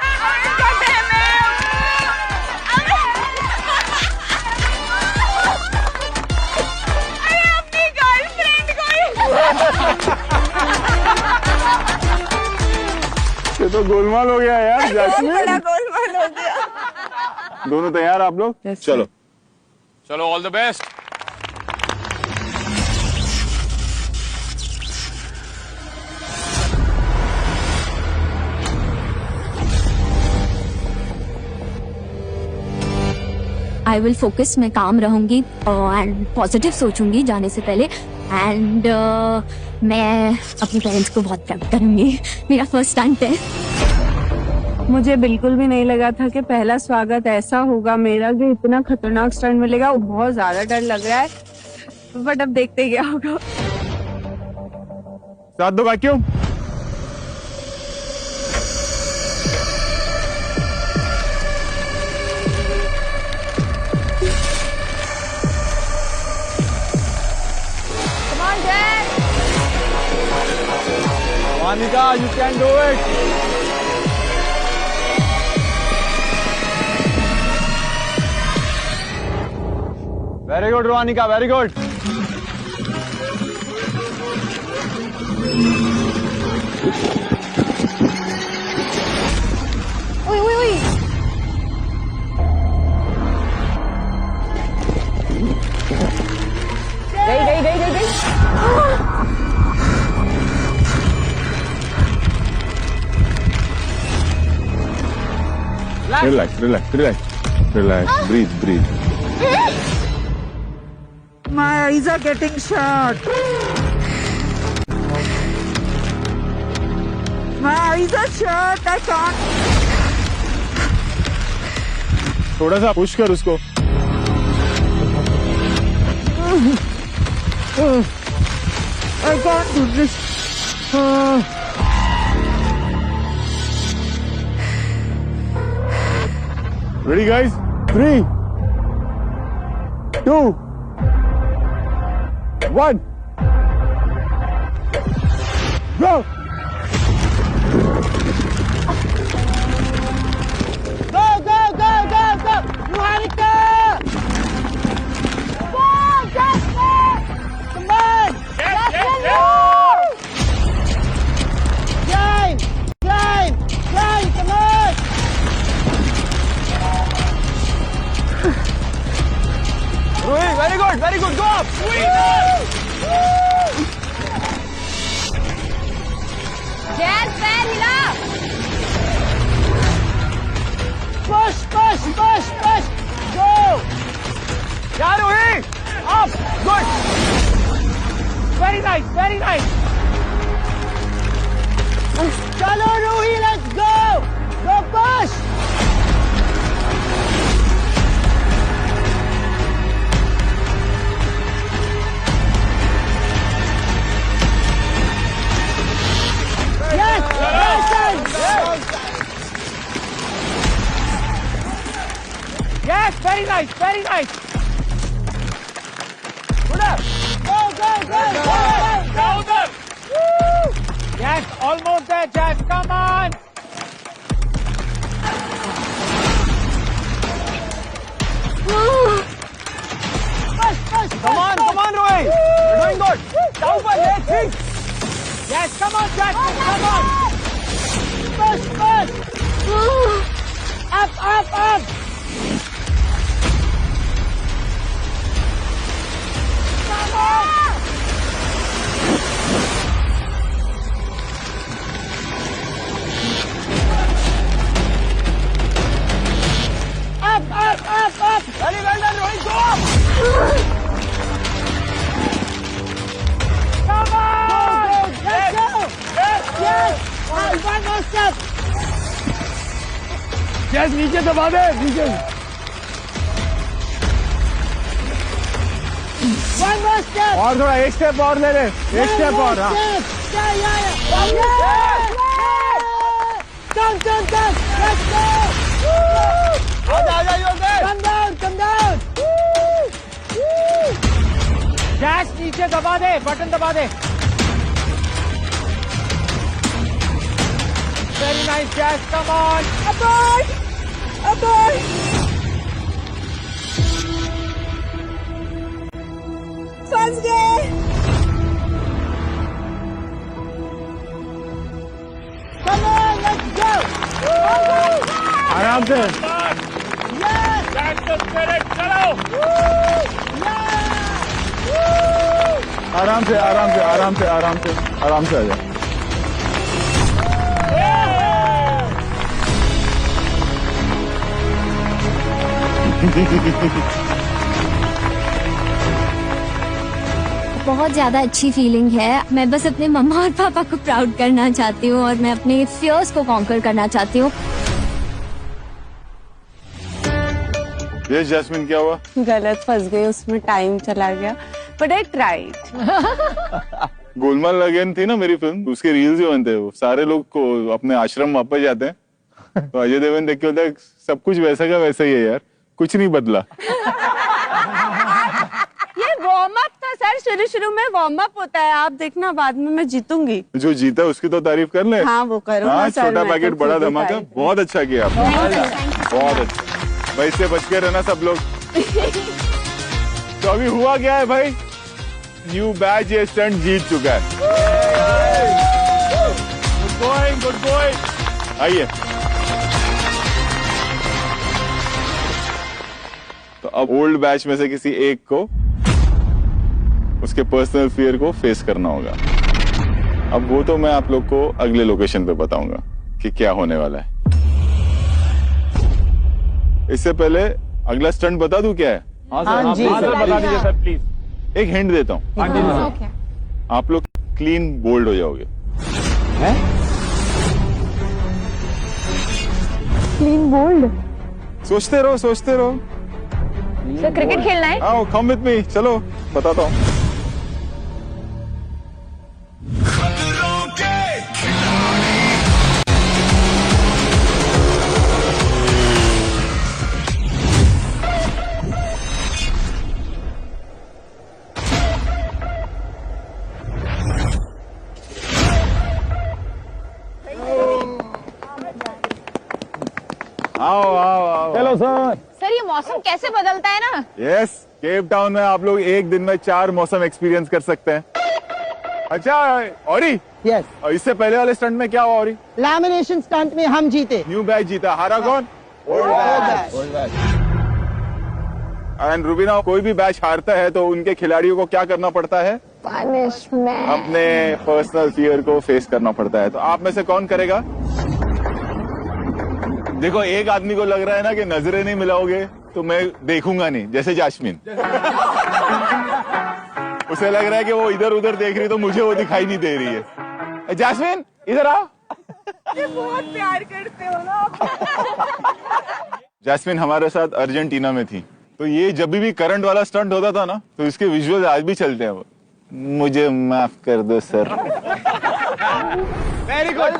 ये तो गोलमाल हो गया यार जैस्मिन। गोलमाल हो गया। दोनों तैयार आप लोग? चलो चलो, all the best. I will focus, मैं काम रहूंगी एंड पॉजिटिव सोचूंगी जाने से पहले। एंड मैं अपने पेरेंट्स को बहुत प्यार करूंगी। मेरा फर्स्ट स्टंट है। मुझे बिल्कुल भी नहीं लगा था कि पहला स्वागत ऐसा होगा मेरा कि इतना खतरनाक स्टंट मिलेगा। वो बहुत ज्यादा डर लग रहा है, बट अब देखते हैं क्या होगा। साथ दो vacuum. Monica, you can do it. Very good, Monica. Very good. Ui, ui, ui. गई। Relax. Breathe. My eyes are getting shut. My eyes are shut. I can't. थोड़ा सा पुश कर उसको। I can't do this. Ready, guys? 3, 2, 1. Go! Go! Monica! Come on, Jasmine! Come on! Good. Very nice. Very nice. चलो Ruhi, let's go. Go push. Yes, very nice, very nice. Good up. Go, go, go, go. Down there. Yes, almost there, Jazz. Come on. Come on, Rohit. You're doing good. Down by leg, think. Yes, come on, Jazz. Come on. Push, push. Up, up, up. Come on. Up, up, up, up. Very well done, Rohit. Go up. Come on. Go, let's go. Yes. One more step. Jazz, नीचे दबा दे, नीचे. One more step. और थोड़ा एक step और ले ले. एक स्टेप और. हाँ. Come, come, come. Let's go. आजा, you're there. Come down, come down. Jazz, नीचे दबा दे, बटन दबा दे. Very nice, Jazz. Come on. Aboard. Aboard. फंस गए. Come on, let's go. आराम से. Yes. That's the spirit. चलो. आराम से आराम से आराम से आराम से आराम से आ जाओ. बहुत ज्यादा अच्छी फीलिंग है. मैं बस अपने मम्मा और पापा को प्राउड करना चाहती हूँ और मैं अपने फियर्स को कॉन्कर करना चाहती हूँ. ये जैस्मिन क्या हुआ? गलत फंस गई, उसमें टाइम चला गया. But I tried. गोलमाल लगन थी ना मेरी फिल्म, उसके रील्स जो बनते हैं वो सारे लोग को अपने आश्रम वापस जाते हैं तो अजय देवगन देख के बोलता है सब कुछ वैसा का वैसा ही है यार, कुछ नहीं बदला. ये वार्म अप था सर, शुरू में वार्म अप होता है. आप देखना बाद में मैं जीतूंगी. जो जीता उसकी तो तारीफ कर ले. हाँ वो करो. हाँ, ना सर, छोटा मैं पैकेट तो बड़ा खुद ही धमाका. खाई. बहुत अच्छा किया आपने, बहुत अच्छा. भाई इससे बच के रहना सब लोग. तो अभी हुआ क्या है भाई, न्यू बैच ये स्टंट जीत चुका है. Good boy, good boy. आइए. तो अब ओल्ड बैच में से किसी एक को उसके पर्सनल फियर को फेस करना होगा. अब वो तो मैं आप लोग को अगले लोकेशन पे बताऊंगा कि क्या होने वाला है. इससे पहले अगला स्टंट बता दूं क्या है? हाँ जी. बता दीजिए सर प्लीज. एक हिंट देता हूँ. आप लोग क्लीन बोल्ड हो जाओगे. Clean bowled. सोचते रहो, सोचते रहो. सर क्रिकेट खेलना है. आओ कम विथ मी, चलो बताता हूँ. आओ आओ आओ. Hello sir. सर ये मौसम कैसे बदलता है ना. यस, केप टाउन में आप लोग एक दिन में 4 मौसम एक्सपीरियंस कर सकते हैं. अच्छा औरी. Yes. और इससे पहले वाले स्टंट में क्या हुआ औरी? Lamination stunt में हम जीते. न्यू बैच जीता. हारा कौन? Old batch. एंड रुबीना, कोई भी बैच हारता है तो उनके खिलाड़ियों को क्या करना पड़ता है? पनिशमेंट. अपने पर्सनल फियर को फेस करना पड़ता है. तो आप में से कौन करेगा? देखो एक आदमी को लग रहा है ना कि नजरें नहीं मिलाओगे तो मैं देखूंगा नहीं, जैसे जास्मिन। उसे लग रहा है कि वो इधर उधर देख रही तो मुझे वो दिखाई नहीं दे रही है। जास्मिन इधर आ। बहुत प्यार करते हो ना। जास्मिन हमारे साथ अर्जेंटीना में थी, तो ये जब भी करंट वाला स्टंट होता था ना, तो इसके विजुअल आज भी चलते हैं। मुझे माफ कर दो sir. Very good.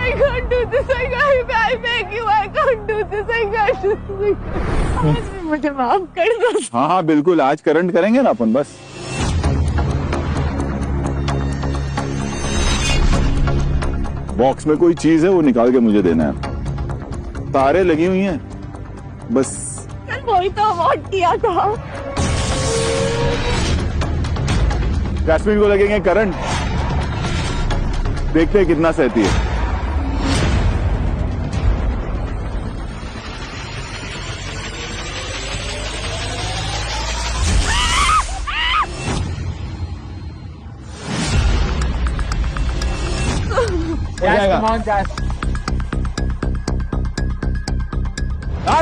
I can't do this. I beg you. I can't do this. I can't do this. आज भी मुझे माफ कर दो। हाँ हाँ बिल्कुल, आज करंट करेंगे ना अपन बस। बॉक्स में कोई चीज है वो निकाल के मुझे देना है। तारे लगी हुई हैं बस। वही तो अवॉर्ड किया था। जैस्मिन को लगेंगे करंट, देखते हैं कितना सहती है।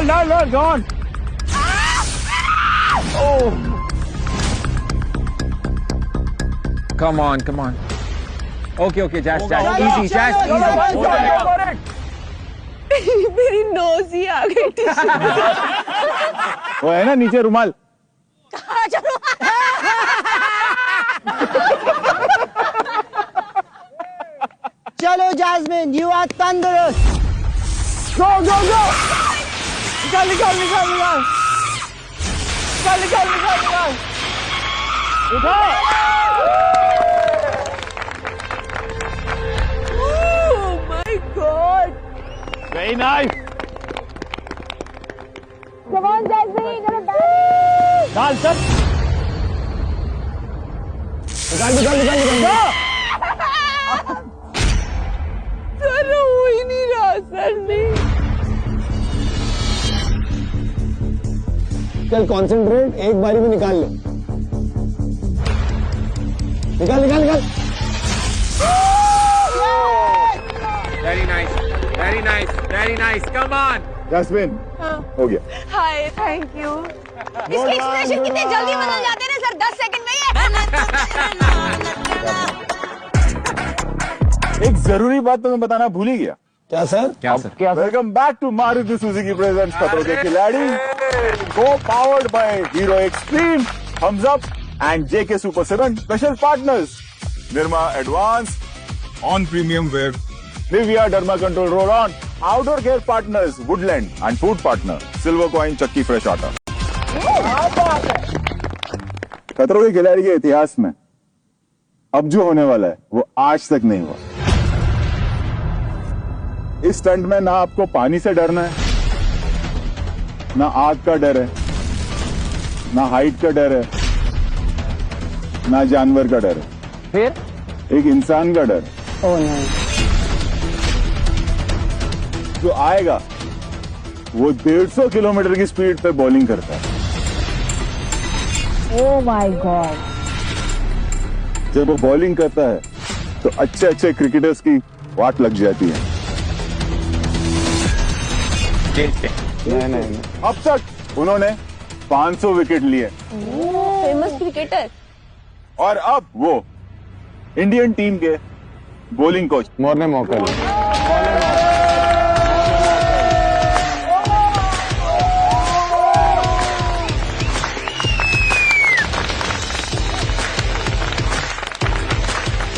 डाल, go on. Come on. Okay, Jazz, easy, Jazz, easy. मेरी नोज ही आ गई थी। वो है ना नीचे रुमाल। चलो जैस्मिन, you are तंदुरुस्त। Go. निकाल। उठा। Oh my God. Very nice. Come on, Jasmine, डाल सर। निकाल। सर हो ही नहीं रहा सर नहीं। चल कॉन्सेंट्रेट, एक बारी में निकाल ले। निकाल। Very nice. Come on. Jasmine हो गया। Hi, thank you. इसके एक्सप्रेशन कितने जल्दी बदल जाते हैं ना सर, 10 सेकंड में ये। एक जरूरी बात तो मैं बताना भूल ही गया। क्या sir? Welcome back to Maruti Suzuki presents Khatron Ke Khiladi, co powered by Hero Xtreme, Thums Up and JK Super 7 special partners, Nirma advance, Onn premium wear, Nivea Derma control roll on, outdoor care partners Woodland and food partner Silver Coin Chakki fresh atta. Khatron Ke खिलाड़ी के इतिहास में अब जो होने वाला है वो आज तक नहीं हुआ। इस स्टंट में ना आपको पानी से डरना है, ना आग का डर है, ना हाइट का डर है, ना जानवर का डर है, फिर एक इंसान का डर। ओह नहीं। जो आएगा वो 150 किलोमीटर की स्पीड पे बॉलिंग करता है। Oh my God. जब वो बॉलिंग करता है तो अच्छे क्रिकेटर्स की वाट लग जाती है। नहीं। अब तक उन्होंने 500 विकेट लिए फेमस क्रिकेटर। और अब वो इंडियन टीम के बॉलिंग कोच। मोर ने मौका लिया।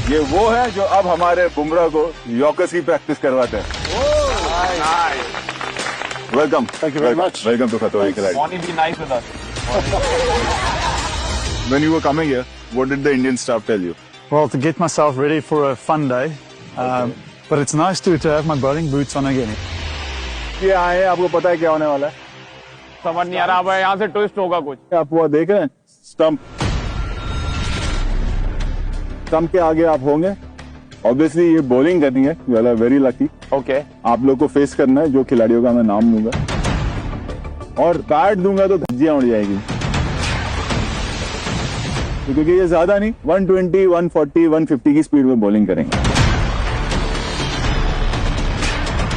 ये वो है जो अब हमारे बुमराह को यॉर्कर्स की प्रैक्टिस करवाते हैं। Welcome. Thank you very much. Welcome to Khatron Ke खिलाड़ी। Morning be nice with us. When you were coming here, what did the Indian staff tell you? Well, to get myself ready for a fun day, but it's nice to have my bowling boots on again. ये आए हैं, आपको पता है क्या होने वाला है? समझ नहीं आ रहा, अब यहाँ से ट्विस्ट होगा कुछ। आप वो देख रहे हैं स्टंप के आगे आप होंगे। ऑब्वियसली ये बॉलिंग करनी है, you are very lucky. Okay. आप लोग को फेस करना है, जो खिलाड़ियों का मैं नाम लूंगा और बैट दूंगा तो धज्जियां उड़ जाएगी, क्योंकि ये ज्यादा नहीं 120, 140, 150 की स्पीड में बॉलिंग करेंगे।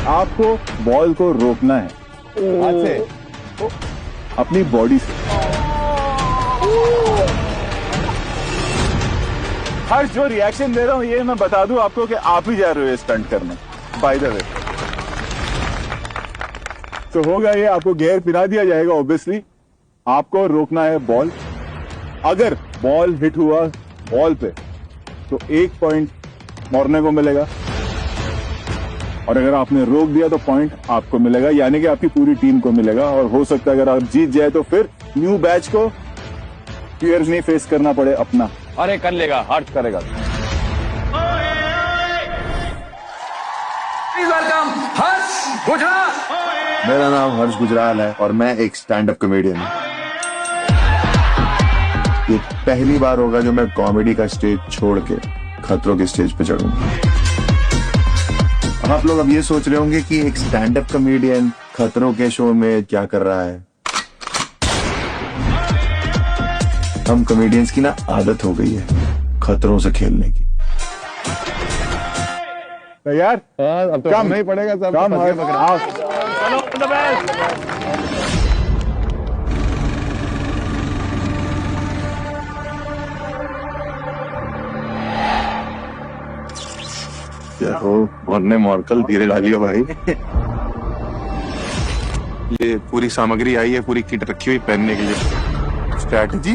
आपको बॉल को रोकना है, हाथ से, अपनी बॉडी से। हर्ष जो रिएक्शन दे रहा हूँ ये मैं बता दूं आपको कि आप ही जा रहे हो स्टंट करने, बाय द वे। तो होगा ये, आपको गियर पिला दिया जाएगा ऑब्वियसली। आपको रोकना है बॉल। अगर बॉल हिट हुआ बॉल पे तो 1 पॉइंट मोरने को मिलेगा, और अगर आपने रोक दिया तो पॉइंट आपको मिलेगा, यानी कि आपकी पूरी टीम को मिलेगा। और हो सकता है अगर आप जीत जाए तो फिर न्यू बैच को फियर्स नहीं फेस करना पड़े अपना। अरे कर लेगा, हर्ष करेगा। वेलकम हर्ष गुजराल। मेरा नाम हर्ष गुजराल है और मैं एक स्टैंड अप कॉमेडियन हूँ। ये पहली बार होगा जो मैं कॉमेडी का स्टेज छोड़ के खतरों के स्टेज पे चढ़ूंगा। आप लोग अब ये सोच रहे होंगे कि एक स्टैंड अप कॉमेडियन खतरों के शो में क्या कर रहा है। हम कॉमेडियंस की ना आदत हो गई है खतरों से खेलने की। यार अब तो कम नहीं पड़ेगा सब। कम भरने मॉर्कल धीरे डालियो भाई। ये पूरी सामग्री आई है, पूरी किट रखी हुई पहनने के लिए। स्ट्रैटेजी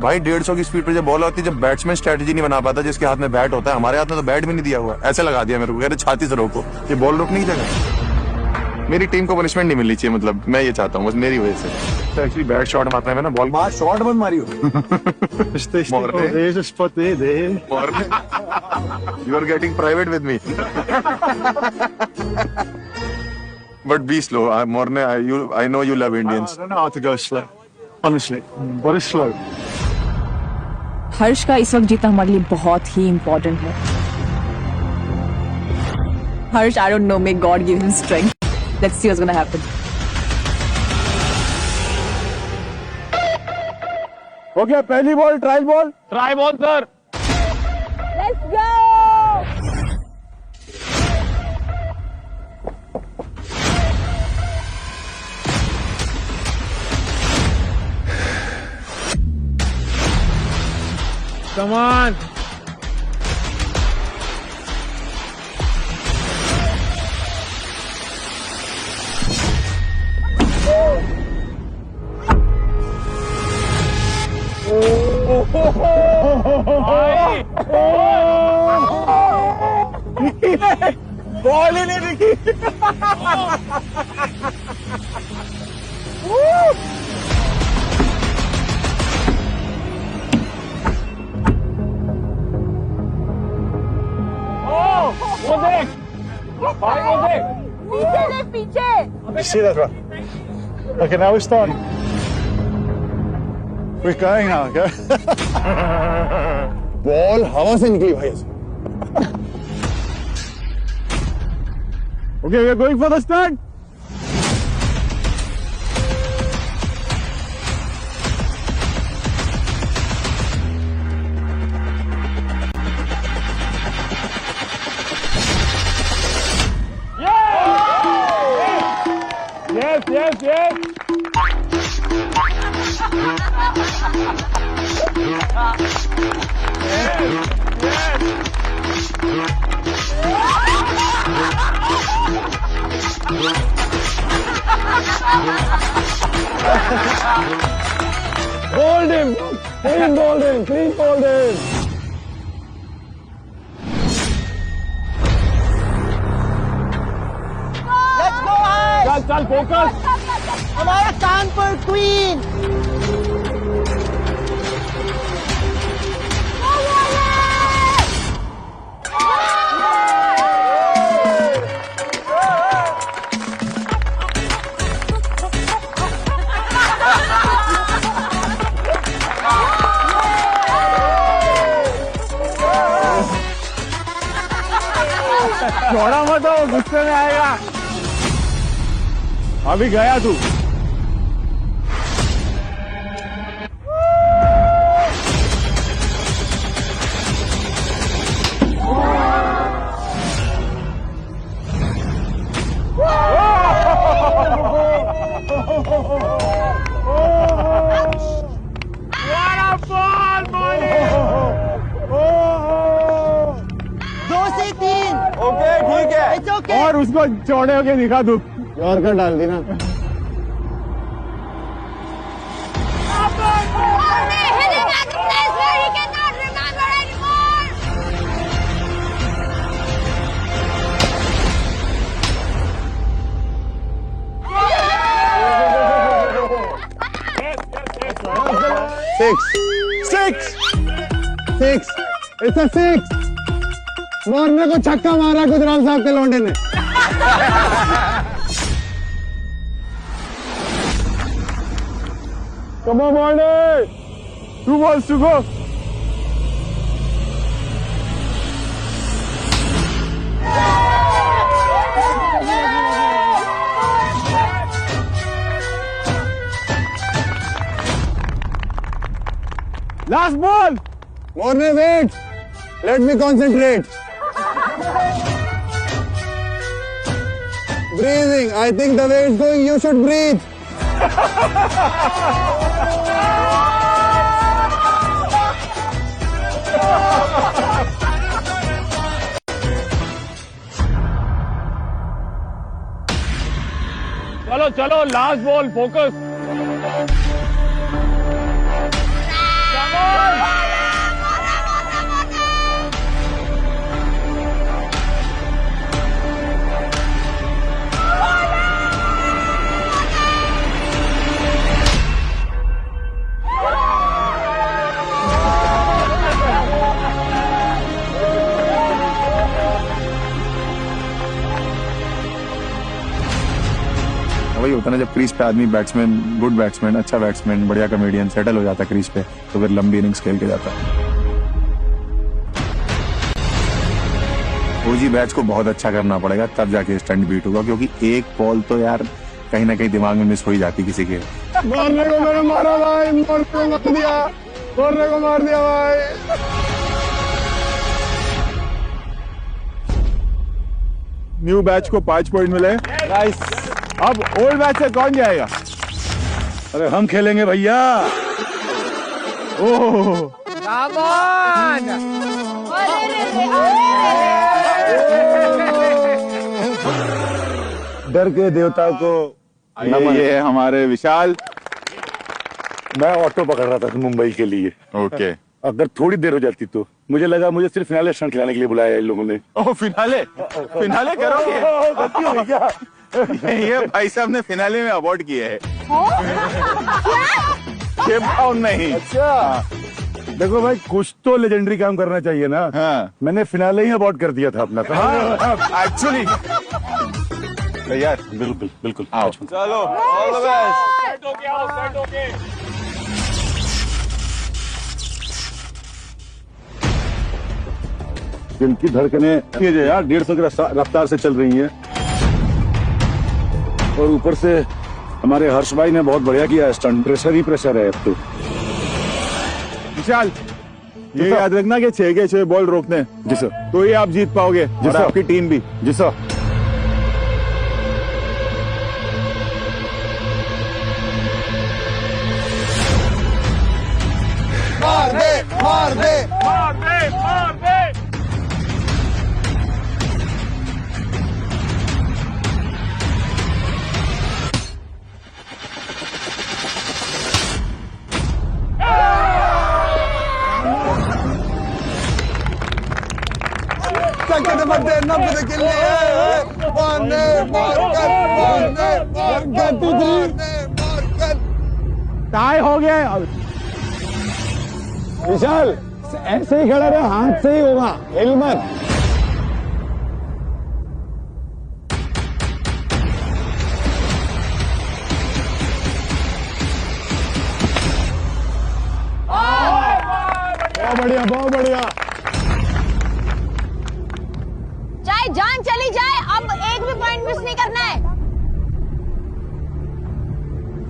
भाई 150 की स्पीड पर जब बॉल होती है, जब बैट्समैन स्ट्रैटेजी नहीं बना पाता जिसके हाथ में बैट होता है, हमारे हाथ में तो बैट भी नहीं दिया हुआ, ऐसे लगा दिया मेरे को, कह रहे छाती से रोको। ये बॉल रोकने की जगह मेरी टीम को पनिशमेंट नहीं मिलनी चाहिए, मतलब मैं ये चाहता हूँ बस मेरी वजह से। तो एक्चुअली बैट शॉट मारना है ना, बॉल शॉट मत मारियो। You are getting private with me. But be slow Morne, I know you love Indians. I don't know how to go slow. Honestly, what is slow? हर्ष का इस वक्त जीतना हमारे लिए बहुत ही इम्पोर्टेंट है। हर्ष, I don't know, may God give him strength. Let's see what's gonna happen. हो गया पहली ball, trial ball. Try ball sir. Let's go! Come on. Ball ही नहीं दिखी। वो देख भाई, वो देख पीछे ले, पीछे। You see that one? Okay, now we're starting. We're going now, okay? Ball हवा से निकली भाई ऐसे। Okay, we are going for the stunt. Yes. Hold him. Please hold him. Please hold him. चल फोकस। हमारा कानपुर क्वीन। छोड़ा मत, हो गुस्से में आएगा। अभी गया तू। ओके ठीक है और उसको चौड़े होके दिखा दो और कर डाल दी ना सिक्स इट्स अ सिक्स मारने को छक्का मारा गुजराल साहब के लौंडे ने Come on, Marty! 2 balls to go. Last ball! Morne, wait! Let me concentrate. Breathing. I think the way it's going, you should breathe. चलो चलो लास्ट बॉल फोकस वही होता है ना जब क्रीज पे आदमी बैट्समैन गुड बैट्समैन अच्छा बैट्समैन बढ़िया कॉमेडियन सेटल हो जाता है क्रीज पे तो फिर लंबी इनिंग्स खेल के जाता है ओजी बैच को बहुत अच्छा करना पड़ेगा तब जाके स्टंट बीट होगा क्योंकि एक बॉल तो यार कहीं ना कहीं दिमाग में मिस हो ही जाती किसी के मारने को मैंने मारा भाई मारने को मार दिया भाई न्यू बैच को 5 पॉइंट मिले नाइस अब ओल्ड बैच से कौन जाएगा अरे हम खेलेंगे भैया ओह डर के देवता को ये है हमारे विशाल मैं ऑटो पकड़ रहा था मुंबई के लिए ओके अगर थोड़ी देर हो जाती तो मुझे लगा मुझे सिर्फ फिनाले स्टंट खिलाने के लिए बुलाया है इन लोगों ने ओह फिनाले करोगे ये भाई साहब ने फिनाले में अवार्ड किया है केप टाउन में ही अच्छा देखो भाई कुछ तो लेजेंडरी काम करना चाहिए ना हाँ। मैंने फिनाले ही अवार्ड कर दिया था अपना एक्चुअली यार बिल्कुल बिल्कुल आओ चलो ऑल द बेस्ट जिनकी धड़कनें यार 150 की रफ्तार से चल रही हैं और ऊपर से हमारे हर्ष भाई ने बहुत बढ़िया किया स्टंट प्रेशर ही प्रेशर है अब तो विशाल ये याद रखना कि 6 के 6 बॉल रोकने जी सर तो ही आप जीत पाओगे जी और सर आपकी टीम भी जी सर मार दे टाई हो गए विशाल ऐसे ही खड़ा रहे हाथ से ही होगा हिल मत बहुत बढ़िया चाहे जान चली जाए अब एक भी पॉइंट मिस नहीं करना है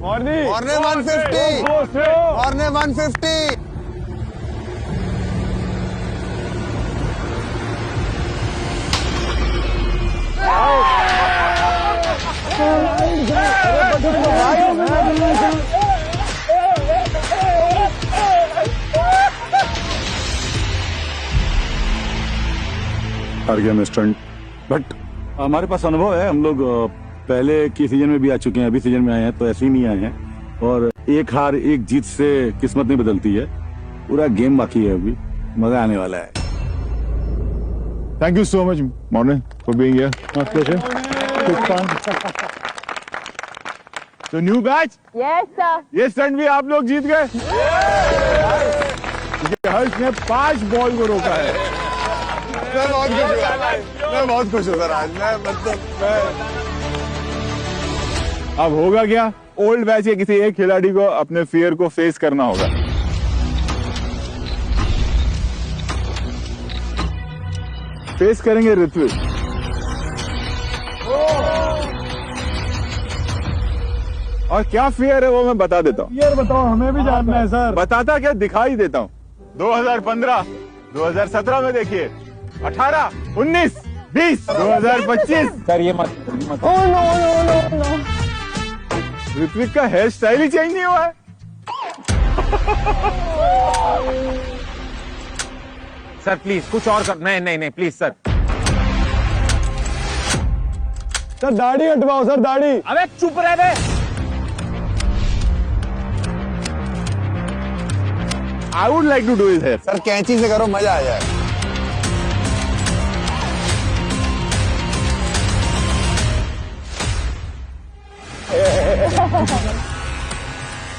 और 150 और 150 हार गया मैं स्टंट बट हमारे पास अनुभव है, हम लोग पहले के सीजन में भी आ चुके हैं, अभी सीजन में आए हैं, तो ऐसे ही नहीं आए हैं। और एक हार एक जीत से किस्मत नहीं बदलती है, पूरा गेम बाकी है, अभी मजा आने वाला है। Thank you so much, Morning, for being here. My pleasure. Good fun. So new batch? Yes, sir. ये स्टंट भी आप लोग जीत गए। हर्ष ने 5 बॉल को रोका है। मैं बहुत खुश हूँ सर आज। अब होगा क्या? ओल्ड बैच के किसी एक खिलाड़ी को अपने फियर को फेस करना होगा। फेस करेंगे ऋत्विक। और क्या फियर है वो मैं बता देता हूँ। यार बताओ, हमें भी जानना है सर। बताता क्या, दिखाई देता हूँ। 2015, 2017 में देखिए, 18, 19, 20, 2025। सर ये मत ऋत्विक का हेयर स्टाइल ही चेंज नहीं हुआ है। सर प्लीज कुछ और कर। नहीं प्लीज सर। सर दाढ़ी हटवाओ सर, दाढ़ी। अबे चुप रह बे। I would like to do his hair. Sir कैंची से करो, मजा आ जाए।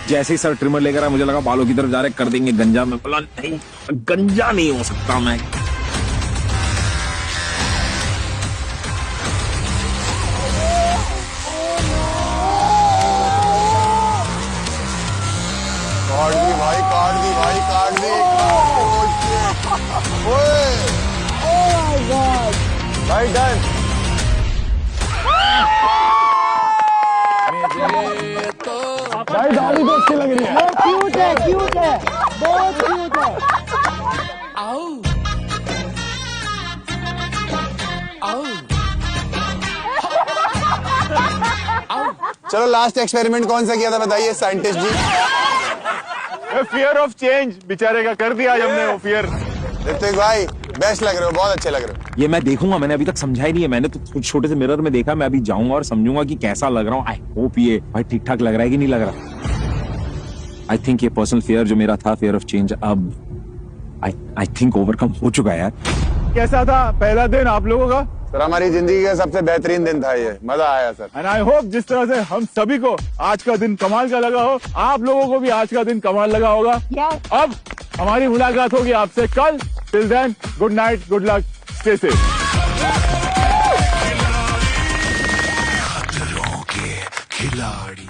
जैसे ही सर ट्रिमर लेकर आया, मुझे लगा बालों की तरफ जा रहे, कर देंगे गंजा। में बोला नहीं, गंजा नहीं हो सकता मैं। काट दी भाई, काट दी भाई, काट दी। ओए, भाई डन। भाई दाढ़ी तो अच्छी लग रही है। क्यूट है, क्यूट है, बहुत क्यूट है। चलो लास्ट एक्सपेरिमेंट कौन सा किया था बताइए scientist ji. Fear of change बेचारे का कर दिया आज हमने वो फियर। ऋत्विक भाई बेस्ट लग रहे हो, बहुत अच्छे लग रहे हो। ये मैं देखूंगा, मैंने अभी तक समझा ही नहीं है। मैंने तो छोटे से मिरर में देखा, मैं अभी जाऊंगा और समझूंगा कि कैसा लग रहा हूँ। आई होप ये भाई ठीक ठाक लग रहा है कि नहीं लग रहा। आई थिंक ये पर्सनल फियर जो मेरा था, फियर ऑफ चेंज, अब आई थिंक ओवरकम हो चुका है यार। कैसा था पहला दिन आप लोगों का? सर हमारी जिंदगी का सबसे बेहतरीन दिन था ये, मजा आया सर। एंड आई होप जिस तरह से हम सभी को आज का दिन कमाल का लगा हो, आप लोगों को भी आज का दिन कमाल लगा होगा। अब हमारी मुलाकात होगी आपसे कल। Till then, good night, good luck, stay safe. खिलाड़ी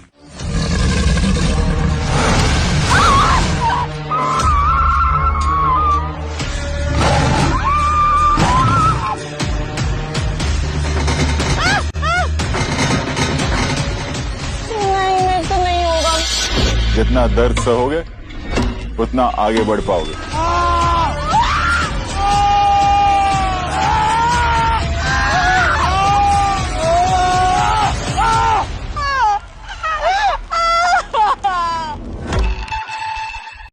जितना दर्द सहोगे उतना आगे बढ़ पाओगे।